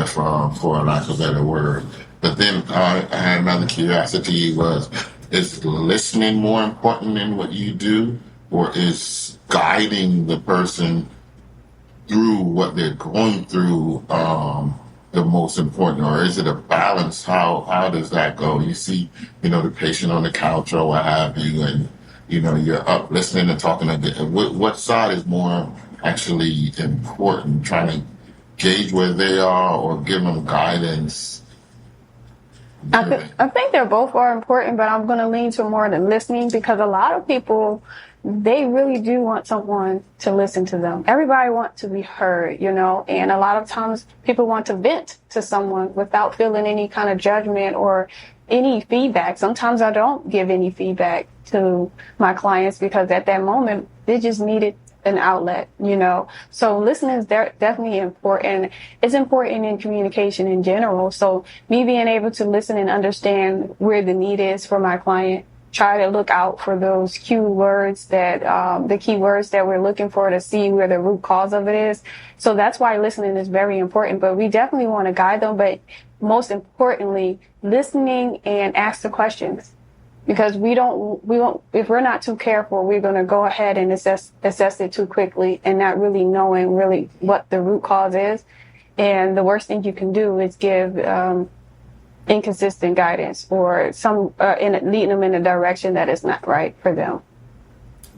for a lack of a better word. But then I had another curiosity was, is listening more important than what you do, or is guiding the person through what they're going through the most important, or is it a balance? How does that go? You see, the patient on the couch or what have you, and you're up listening and talking. What side is more actually important? Trying to gauge where they are or give them guidance? I think they're both are important, but I'm going to lean to more than listening, because a lot of people, they really do want someone to listen to them. Everybody wants to be heard, and a lot of times people want to vent to someone without feeling any kind of judgment or any feedback. Sometimes I don't give any feedback to my clients because at that moment they just needed an outlet, So listening is definitely important. It's important in communication in general. So me being able to listen and understand where the need is for my client, try to look out for those the keywords that we're looking for to see where the root cause of it is. So that's why listening is very important, but we definitely want to guide them. But most importantly, listening and ask the questions, because we won't, if we're not too careful, we're going to go ahead and assess it too quickly and not really knowing really what the root cause is. And the worst thing you can do is give, inconsistent guidance or leading them in a direction that is not right for them.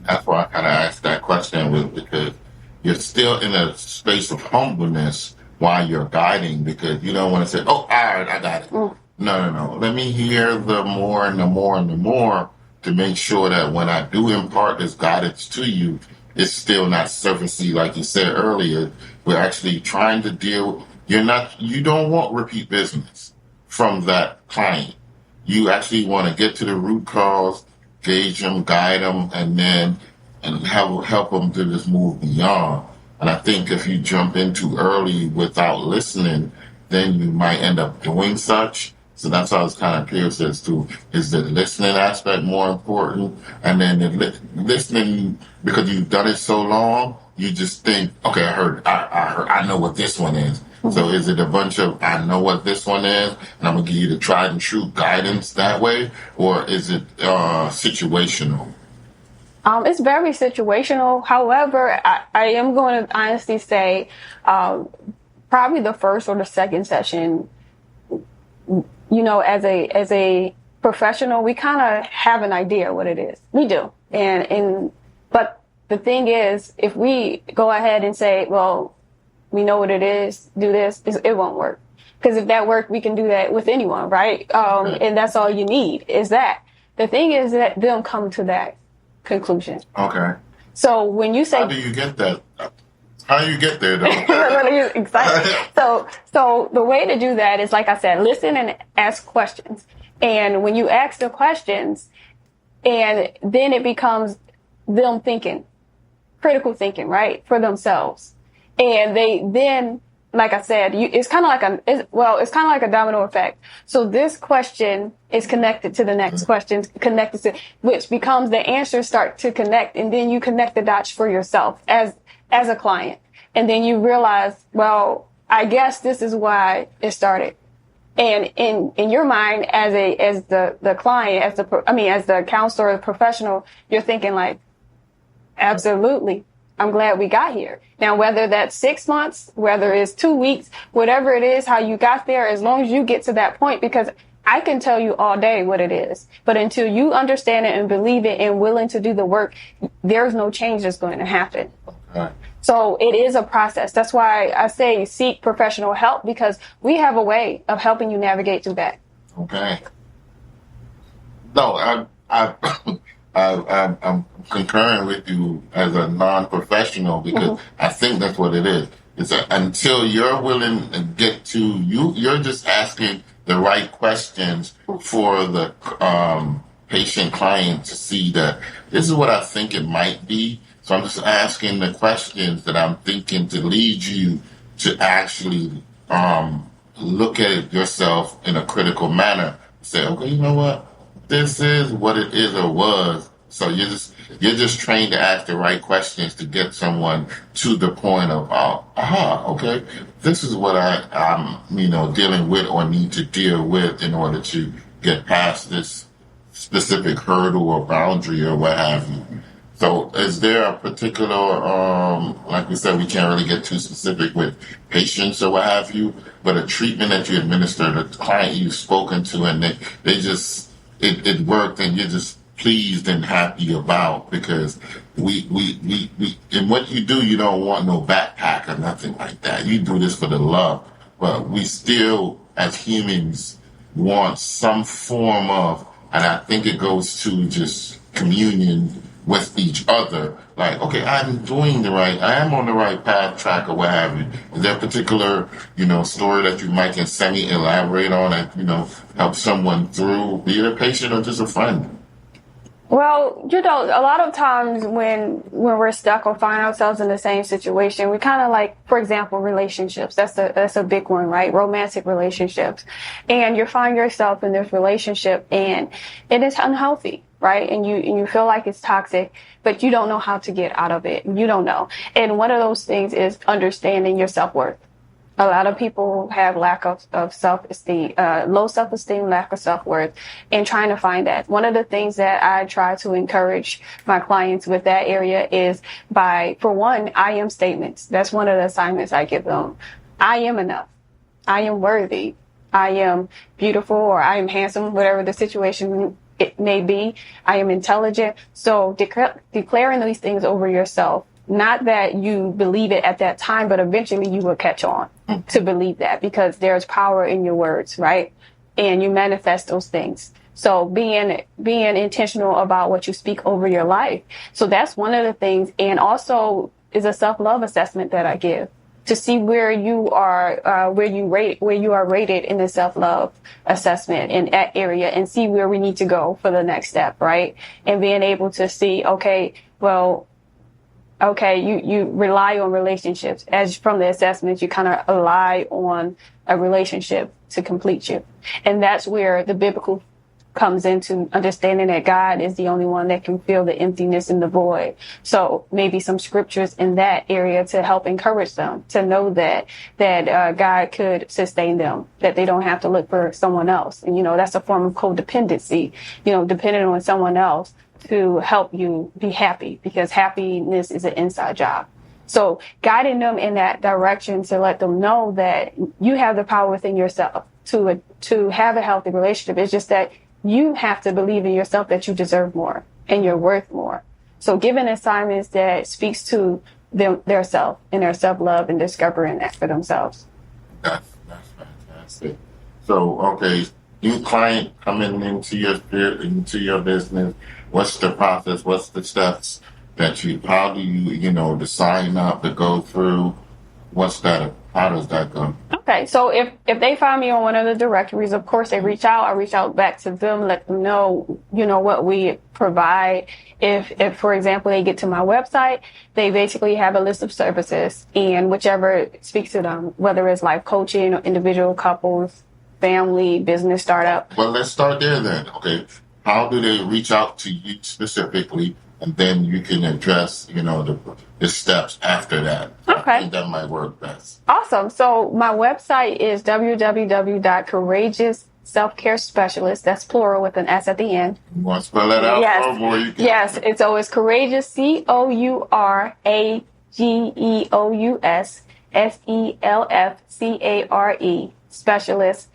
That's why I kind of asked that question, because you're still in a space of humbleness while you're guiding, because you don't want to say, "Oh, all right, I got it." No. Let me hear the more and the more and the more to make sure that when I do impart this guidance to you, it's still not surfacey, like you said earlier. We're actually trying to deal. You don't want repeat business from that client. You actually want to get to the root cause, gauge them, guide them, and help them to just move beyond. And I think if you jump in too early without listening, then you might end up doing such. So that's how I was kind of curious as to, is the listening aspect more important? And then listening, because you've done it so long, you just think, okay, I know what this one is. So is it a bunch of, I know what this one is, and I'm going to give you the tried and true guidance that way? Or is it situational? It's very situational. However, I am going to honestly say probably the first or the second session, as a professional, we kind of have an idea what it is. We do. But the thing is, if we go ahead and say, well, we know what it is, do this, it won't work. Because if that worked, we can do that with anyone, right? And that's all you need is that. The thing is that them come to that conclusion. Okay. So when you say... How do you get that? How do you get there, though? Exactly. So the way to do that is, like I said, listen and ask questions. And when you ask the questions, and then it becomes them thinking, critical thinking, right, for themselves. And they then, like I said, it's kind of like a domino effect. So this question is connected to the next question, connected to, which becomes the answers start to connect, and then you connect the dots for yourself as a client. And then you realize, well, I guess this is why it started. And in your mind, as the client, as the counselor, the professional, you're thinking like, absolutely, I'm glad we got here. Now, whether that's 6 months, whether it's 2 weeks, whatever it is, how you got there, as long as you get to that point, because I can tell you all day what it is, but until you understand it and believe it and willing to do the work, there's no change that's going to happen. Okay. So it is a process. That's why I say seek professional help, because we have a way of helping you navigate through that. Okay. No, I'm concurring with you as a non-professional, because I think that's what it is. It's until you're willing to get to you're just asking the right questions for the patient client to see that this is what I think it might be. So I'm just asking the questions that I'm thinking to lead you to actually look at it yourself in a critical manner. Say, okay, you know what? This is what it is or was. So you're just trained to ask the right questions to get someone to the point of, okay, this is what I'm dealing with or need to deal with in order to get past this specific hurdle or boundary or what have you. So is there a particular, like we said, we can't really get too specific with patients or what have you, but a treatment that you administered, a client you've spoken to, and they just, it worked and you're just pleased and happy about, because we and what you do, you don't want no backpack or nothing like that. You do this for the love, but we still, as humans, want some form of, and I think it goes to just communion with each other. Like, okay, I am on the right path, track, or what have you. Is there a particular, story that you might can semi-elaborate on and, help someone through, be it a patient or just a friend? Well, a lot of times when we're stuck or find ourselves in the same situation, we kind of like, for example, relationships. That's a big one, right? Romantic relationships. And you find yourself in this relationship and it is unhealthy, right? And you feel like it's toxic, but you don't know how to get out of it. You don't know. And one of those things is understanding your self-worth. A lot of people have lack of self-esteem, low self-esteem, lack of self-worth, and trying to find that. One of the things that I try to encourage my clients with that area is for one, I am statements. That's one of the assignments I give them. I am enough. I am worthy. I am beautiful, or I am handsome, whatever the situation it may be. I am intelligent. So declaring these things over yourself. Not that you believe it at that time, but eventually you will catch on to believe that, because there's power in your words, right? And you manifest those things. So being intentional about what you speak over your life. So that's one of the things. And also is a self-love assessment that I give to see where you are, where you are rated in the self-love assessment in that area, and see where we need to go for the next step, right? And being able to see, you rely on relationships. As from the assessment, you kind of rely on a relationship to complete you. And that's where the biblical comes into understanding that God is the only one that can fill the emptiness and the void. So maybe some scriptures in that area to help encourage them to know that God could sustain them, that they don't have to look for someone else. And, that's a form of codependency, depending on someone else to help you be happy, because happiness is an inside job. So guiding them in that direction to let them know that you have the power within yourself to have a healthy relationship. It's just that you have to believe in yourself that you deserve more and you're worth more. So giving assignments that speaks to their self and their self-love and discovering that for themselves. That's fantastic. So, okay, new client coming into your business. What's the process? What's the steps how do you, to sign up, to go through? How does that go? Okay. So if they find me on one of the directories, of course they reach out. I reach out back to them, let them know, what we provide. If, for example, they get to my website, they basically have a list of services, and whichever speaks to them, whether it's life coaching or individual, couples, family, business, startup. Well, let's start there then. Okay. How do they reach out to you specifically? And then you can address, the steps after that. Okay. I think that might work best. Awesome. So my website is www.courageousselfcarespecialist. That's plural with an S at the end. You want to spell that out? Yes. Yes. It's always courageous, COURAGEOUS SELFCARE specialist, SPECIALISTS.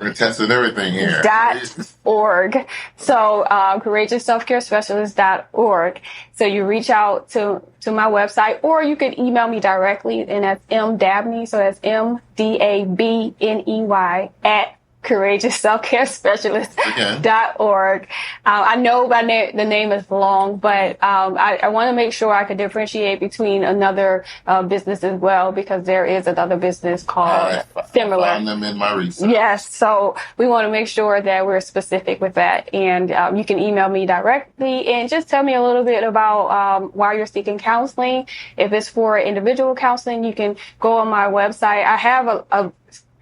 We're testing everything here. .org. So, courageousselfcarespecialist.org. So you reach out to my website, or you could email me directly, and that's Dabney. So that's MDABNEY at courageousselfcarespecialist.org. I know the name is long, but I want to make sure I could differentiate between another business as well, because there is another business called similar. I found them in my research. Yes, so we want to make sure that we're specific with that. And you can email me directly and just tell me a little bit about why you're seeking counseling. If it's for individual counseling, you can go on my website. I have a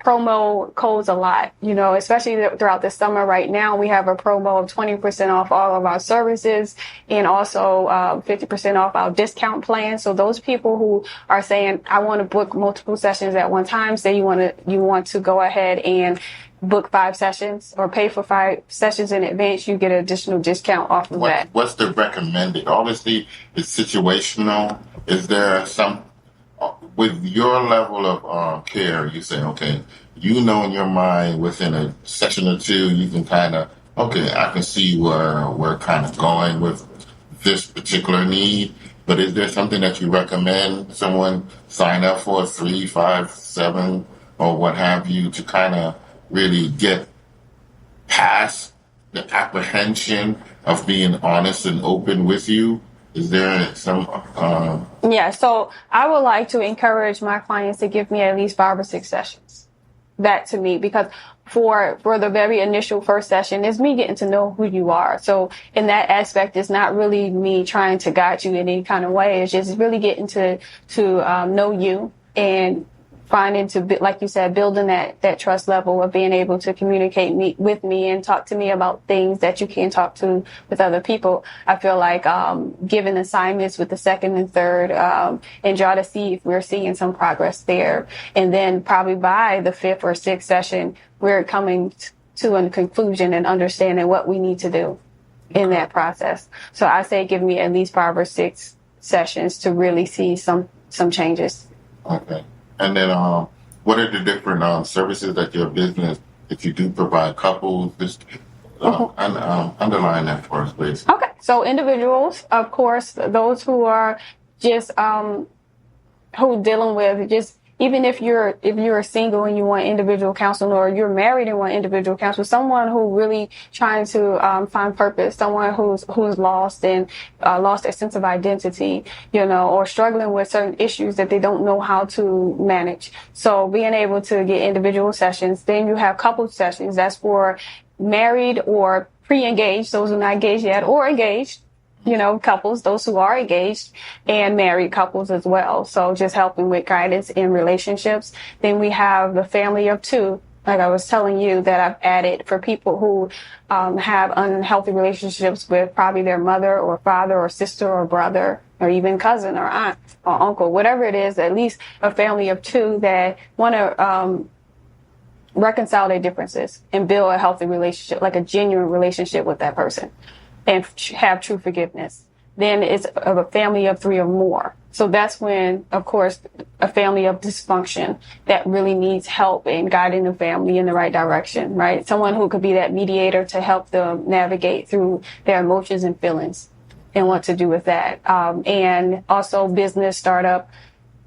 promo codes a lot, especially throughout the summer. Right now, we have a promo of 20% off all of our services and also 50% off our discount plan. So those people who are saying, I want to book multiple sessions at one time, say you want to go ahead and book 5 sessions or pay for 5 sessions in advance, you get an additional discount off of that. What's the recommended? Obviously, it's situational. Is there some, with your level of care, you say, okay, in your mind within a session or two, you can kind of, okay, I can see where we're kind of going with this particular need. But is there something that you recommend someone sign up for 3, 5, 7, or what have you to kind of really get past the apprehension of being honest and open with you? Is there some... Yeah, so I would like to encourage my clients to give me at least 5 or 6 sessions. That to me, because for the very initial first session, it's me getting to know who you are. So in that aspect, it's not really me trying to guide you in any kind of way. It's just really getting to know you and finding like you said, building that trust level of being able to communicate with me and talk to me about things that you can't talk to with other people. I feel like giving assignments with the second and third and try to see if we're seeing some progress there. And then probably by the 5th or 6th session, we're coming to a conclusion and understanding what we need to do in that process. So I say give me at least 5 or 6 sessions to really see some changes. Okay. And then, what are the different services that your business, if you do provide couples, just underline that for us, please. Okay, so individuals, of course, those who are just who dealing with just, even if you're single and you want individual counseling, or you're married and want individual counseling, someone who really trying to find purpose, someone who's lost and lost their sense of identity, or struggling with certain issues that they don't know how to manage. So being able to get individual sessions. Then you have couple sessions. That's for married or pre-engaged, those who are not engaged yet, or engaged. Couples, those who are engaged, and married couples as well. So just helping with guidance in relationships. Then we have the family of 2, like I was telling you, that I've added for people who have unhealthy relationships with probably their mother or father or sister or brother or even cousin or aunt or uncle, whatever it is, at least a family of 2 that want to reconcile their differences and build a healthy relationship, like a genuine relationship with that person, and have true forgiveness. Then it's a family of 3 or more. So that's when, of course, a family of dysfunction that really needs help in guiding the family in the right direction, right? Someone who could be that mediator to help them navigate through their emotions and feelings and what to do with that. And also business startup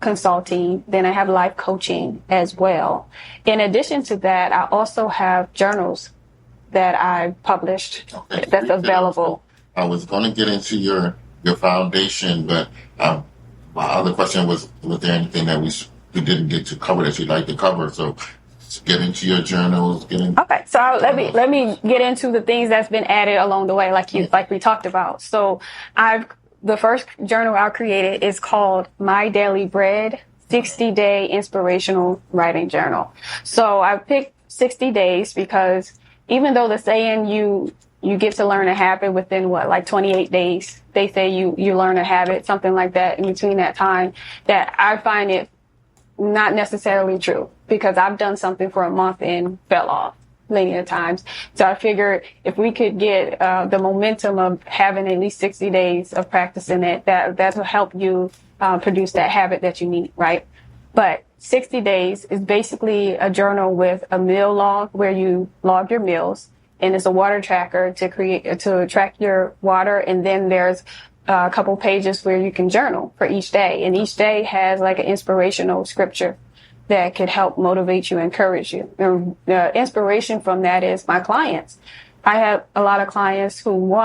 consulting. Then I have life coaching as well. In addition to that, I also have journals that I published that's available. I was going to get into your foundation, but my other question was there anything that we didn't get to cover that you'd like to cover? So get into your journals. Okay, so let me get into the things that's been added along the way, like we talked about. So the first journal I created is called My Daily Bread 60-Day Inspirational Writing Journal. So I picked 60 days because even though the saying you get to learn a habit within 28 days, they say you learn a habit, something like that in between that time, that I find it not necessarily true, because I've done something for a month and fell off many of times. So I figured if we could get the momentum of having at least 60 days of practicing it, that will help you produce that habit that you need, right? But 60 days is basically a journal with a meal log where you log your meals, and it's a water tracker to track your water. And then there's a couple pages where you can journal for each day, and each day has like an inspirational scripture that could help motivate you, encourage you. And the inspiration from that is my clients. I have a lot of clients who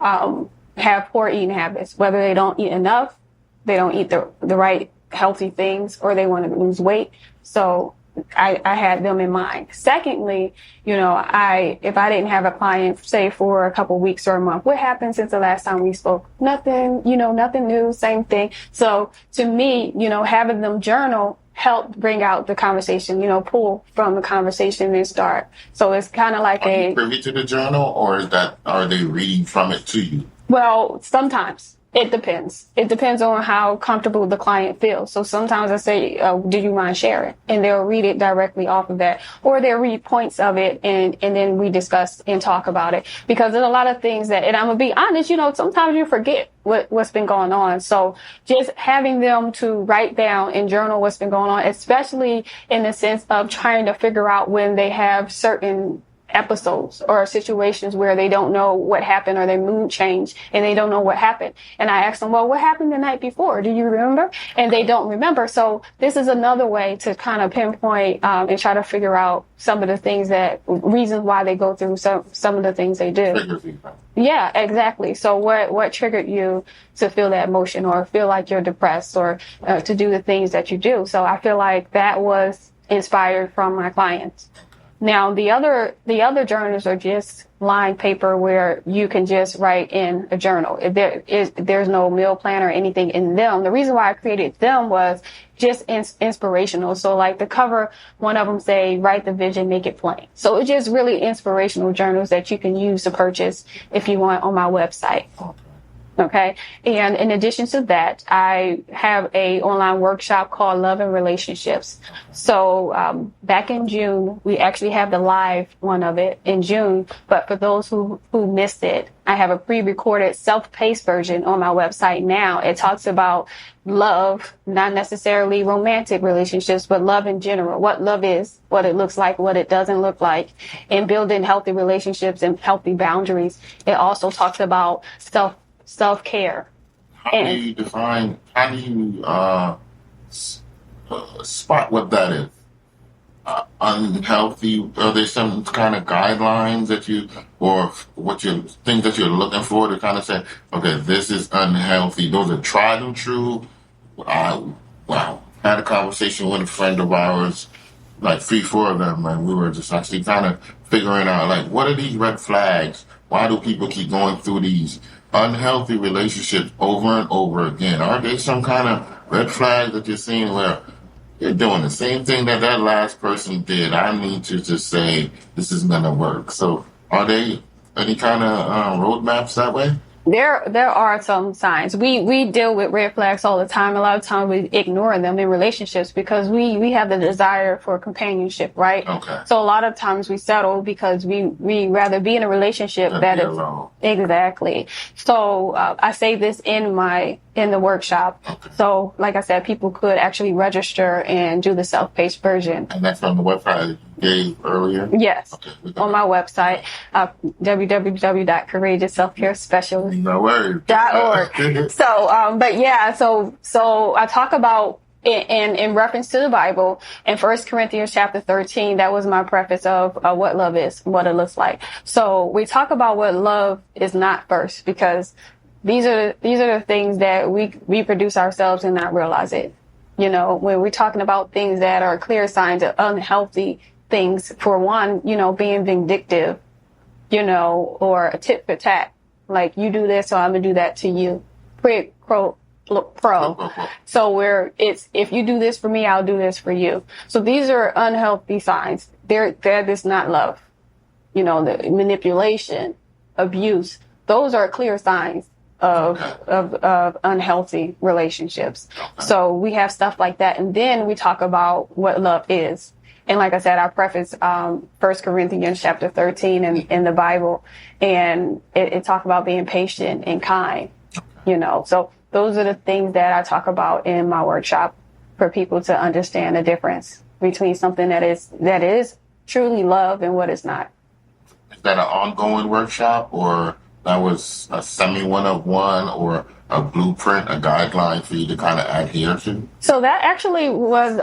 have poor eating habits, whether they don't eat enough, they don't eat the right healthy things, or they want to lose weight. So I had them in mind. Secondly, if I didn't have a client, say, for a couple weeks or a month, what happened since the last time we spoke? Nothing, nothing new, same thing. So to me, having them journal helped bring out the conversation, pull from the conversation and start. So it's kind of like Are you privy to the journal, or are they reading from it to you? Well, sometimes. It depends. It depends on how comfortable the client feels. So sometimes I say, do you mind sharing? And they'll read it directly off of that. Or they'll read points of it and then we discuss and talk about it. Because there's a lot of things and I'm going to be honest, sometimes you forget what's been going on. So just having them to write down and journal what's been going on, especially in the sense of trying to figure out when they have certain episodes or situations where they don't know what happened or their mood changed and they don't know what happened. And I ask them, well, what happened the night before? Do you remember? And they don't remember. So this is another way to kind of pinpoint and try to figure out some of the things reasons why they go through some of the things they do. Yeah, exactly. So what triggered you to feel that emotion or feel like you're depressed or to do the things that you do? So I feel like that was inspired from my clients. Now, the other journals are just lined paper where you can just write in a journal. There's no meal plan or anything in them. The reason why I created them was just inspirational. So like the cover, one of them say, write the vision, make it plain. So it's just really inspirational journals that you can use to purchase if you want on my website. Okay. And in addition to that, I have a online workshop called Love and Relationships. So, back in June, we actually have the live one of it in June. But for those who missed it, I have a pre-recorded self-paced version on my website now. It talks about love, not necessarily romantic relationships, but love in general, what love is, what it looks like, what it doesn't look like, and building healthy relationships and healthy boundaries. It also talks about self-care. How do you spot what that is? Unhealthy? Are there some kind of guidelines things that you're looking for to kind of say, okay, this is unhealthy? Those are tried and true. Had a conversation with a friend of ours, like 3-4 of them, and we were just actually kind of figuring out, like, what are these red flags? Why do people keep going through these unhealthy relationships over and over again? Are there some kind of red flags that you're seeing where you're doing the same thing that last person did? I need to just say, this is going to work. So are there any kind of roadmaps that way? There are some signs. We deal with red flags all the time. A lot of times we ignore them in relationships because we have the desire for companionship, right? Okay. So a lot of times we settle because we rather be in a relationship that is alone. Exactly. So I say this in the workshop. Okay. So like I said, people could actually register and do the self-paced version. And that's on the website you gave earlier? Yes. Okay. On my website, www.courageousselfcarespecialist.org. No worries. So I talk about in reference to the Bible in 1 Corinthians chapter 13. That was my preface of what love is, what it looks like. So we talk about what love is not first, because these are the things that we produce ourselves and not realize it. When we're talking about things that are clear signs of unhealthy things, for one, being vindictive, or a tit for tat. Like, you do this, so I'm gonna do that to you. Pro. So if you do this for me, I'll do this for you. So these are unhealthy signs. That is not love. The manipulation, abuse, those are clear signs of unhealthy relationships. So we have stuff like that. And then we talk about what love is. And like I said, I preface 1 Corinthians chapter 13 in the Bible, and it talks about being patient and kind, So those are the things that I talk about in my workshop for people to understand the difference between something that is truly love and what is not. Is that an ongoing workshop, or that was a semi-one-of-one, or a blueprint, a guideline for you to kind of adhere to? So that actually was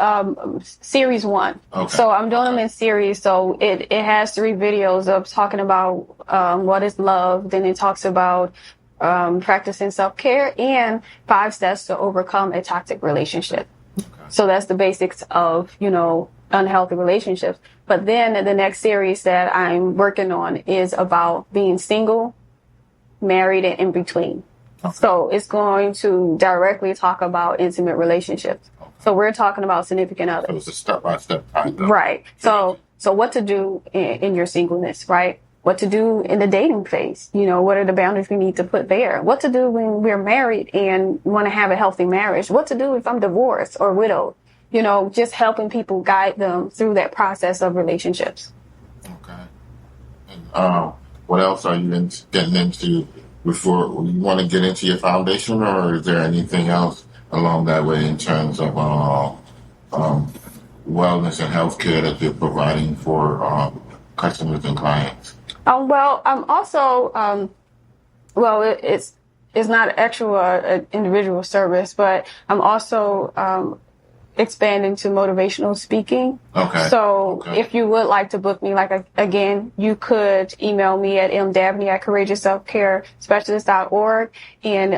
series 1. Okay. So I'm doing them in series. So it has 3 videos of talking about what is love. Then it talks about practicing self-care and 5 steps to overcome a toxic relationship. Okay. So that's the basics of, unhealthy relationships. But then the next series that I'm working on is about being single, married, and in between. Okay. So it's going to directly talk about intimate relationships. Okay. So we're talking about significant others. So it's a step-by-step kind of. Right. So what to do in your singleness, right? What to do in the dating phase? You know, what are the boundaries we need to put there? What to do when we're married and want to have a healthy marriage? What to do if I'm divorced or widowed? You know, just helping people, guide them through that process of relationships. Okay. And what else are you getting into before you want to get into your foundation, or is there anything else along that way in terms of wellness and healthcare that you're providing for customers and clients? Well, I'm also, it's not an actual individual service, but I'm also expanding to motivational speaking. Okay. So if you would like to book me, again, you could email me at mdabney@courageousselfcarespecialist.org, and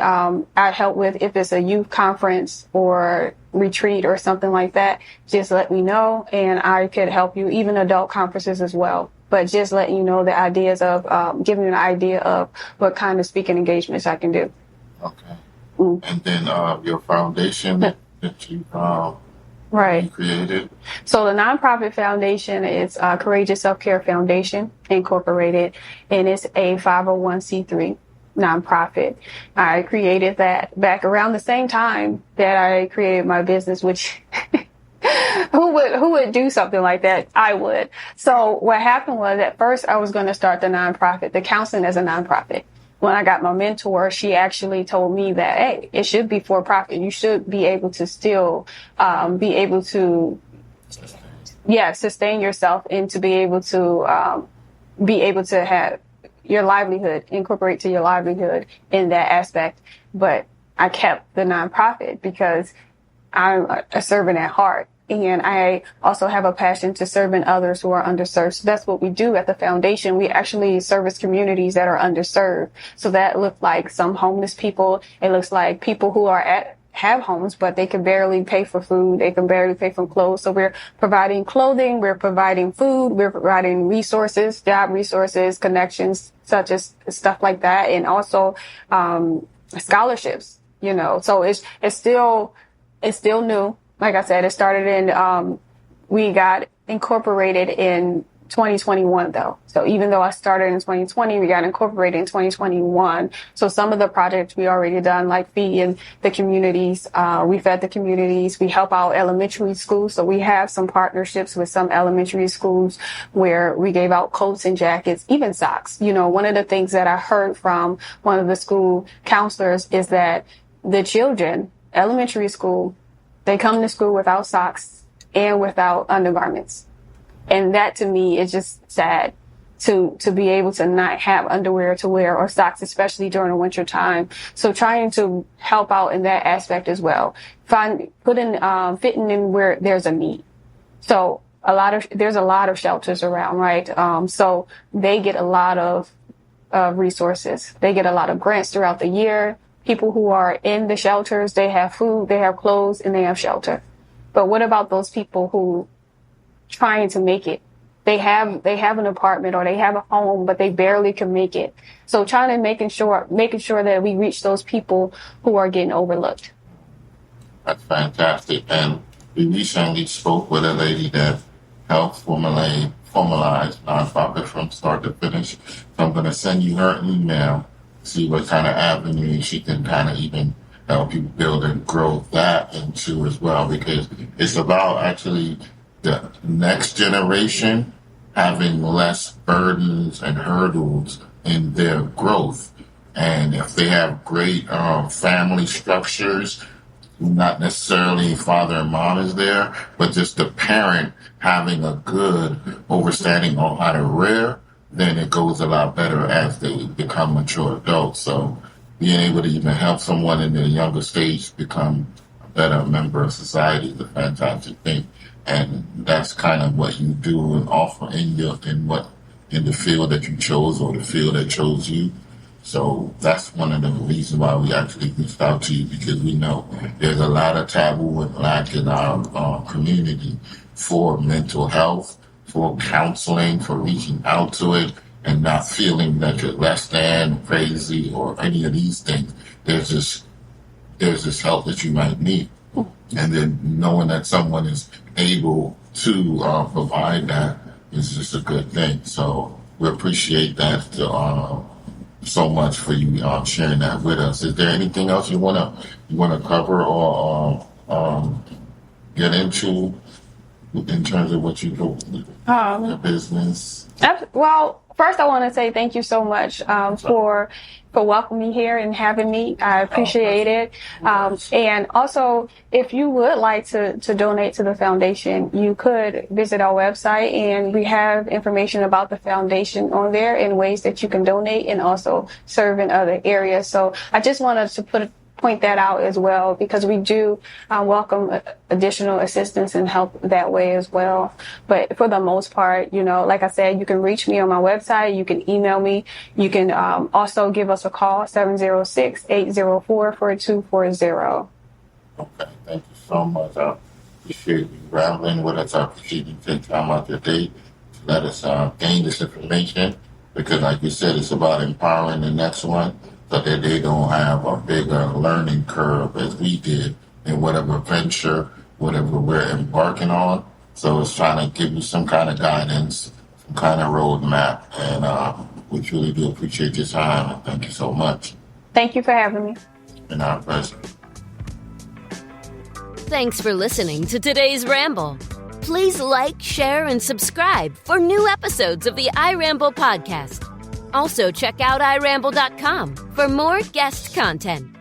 I help with if it's a youth conference or retreat or something like that. Just let me know, and I could help you, even adult conferences as well. But just letting you know the ideas of giving you an idea of what kind of speaking engagements I can do. Okay. And then your foundation that you created? So the nonprofit foundation is Courageous Self-Care Foundation Incorporated, and it's a 501c3 nonprofit. I created that back around the same time that I created my business, which who would do something like that? I would. So what happened was, at first I was going to start the nonprofit, the counseling as a nonprofit. When I got my mentor, she actually told me that, hey, it should be for profit. You should be able to still sustain yourself, and to be able to have your livelihood, incorporate to your livelihood in that aspect. But I kept the nonprofit because I'm a servant at heart. And I also have a passion to serving others who are underserved. So that's what we do at the foundation. We actually service communities that are underserved. So that looks like some homeless people. It looks like people who have homes, but they can barely pay for food. They can barely pay for clothes. So we're providing clothing. We're providing food. We're providing resources, job resources, connections, such as stuff like that. And also, scholarships, you know. So it's still new. Like I said, it started we got incorporated in 2021 though. So even though I started in 2020, we got incorporated in 2021. So some of the projects we already done, like feeding the communities, we fed the communities, we help out elementary schools. So we have some partnerships with some elementary schools where we gave out coats and jackets, even socks. You know, one of the things that I heard from one of the school counselors is that the children, elementary school, they come to school without socks and without undergarments. And that to me is just sad, to be able to not have underwear to wear or socks, especially during the winter time. So trying to help out in that aspect as well. Fitting in where there's a need. So there's a lot of shelters around, right? So they get a lot of resources. They get a lot of grants throughout the year. People who are in the shelters, they have food, they have clothes, and they have shelter. But what about those people who trying to make it? They have an apartment or they have a home, but they barely can make it. So making sure that we reach those people who are getting overlooked. That's fantastic. And we recently spoke with a lady that helped formalize nonprofit from start to finish. So I'm going to send you her email, see what kind of avenue she can kind of even help you build and grow that into as well, because it's about actually the next generation having less burdens and hurdles in their growth. And if they have great family structures, not necessarily father and mom is there, but just the parent having a good understanding on how to rear, then it goes a lot better as they become mature adults. So being able to even help someone in their younger stage become a better member of society is a fantastic thing. And that's kind of what you do and offer in the field that you chose or the field that chose you. So that's one of the reasons why we actually reached out to you, because we know there's a lot of taboo and lack in our community for mental health, for counseling, for reaching out to it, and not feeling that you're less than, crazy, or any of these things. There's this help that you might need. And then knowing that someone is able to provide that is just a good thing. So we appreciate that so much for you sharing that with us. Is there anything else you wanna cover or get into in terms of what you do, your business? Well, first I want to say thank you so much for welcoming me here and having me. I appreciate it. And also, if you would like to donate to the foundation, you could visit our website, and we have information about the foundation on there and ways that you can donate and also serve in other areas. So I just wanted to point that out as well, because we do welcome additional assistance and help that way as well. But for the most part, like I said, you can reach me on my website. You can email me. You can also give us a call, 706-804-4240. Okay, thank you so much. I appreciate you rambling with us. I appreciate you taking time out your day to let us gain this information, because like you said, it's about empowering the next one, so that they don't have a bigger learning curve as we did in whatever venture, whatever we're embarking on. So it's trying to give you some kind of guidance, some kind of roadmap, and we truly do appreciate your time, and thank you so much. Thank you for having me. And our pleasure. Thanks for listening to today's Ramble. Please like, share, and subscribe for new episodes of the iRamble podcast. Also, check out iRamble.com for more guest content.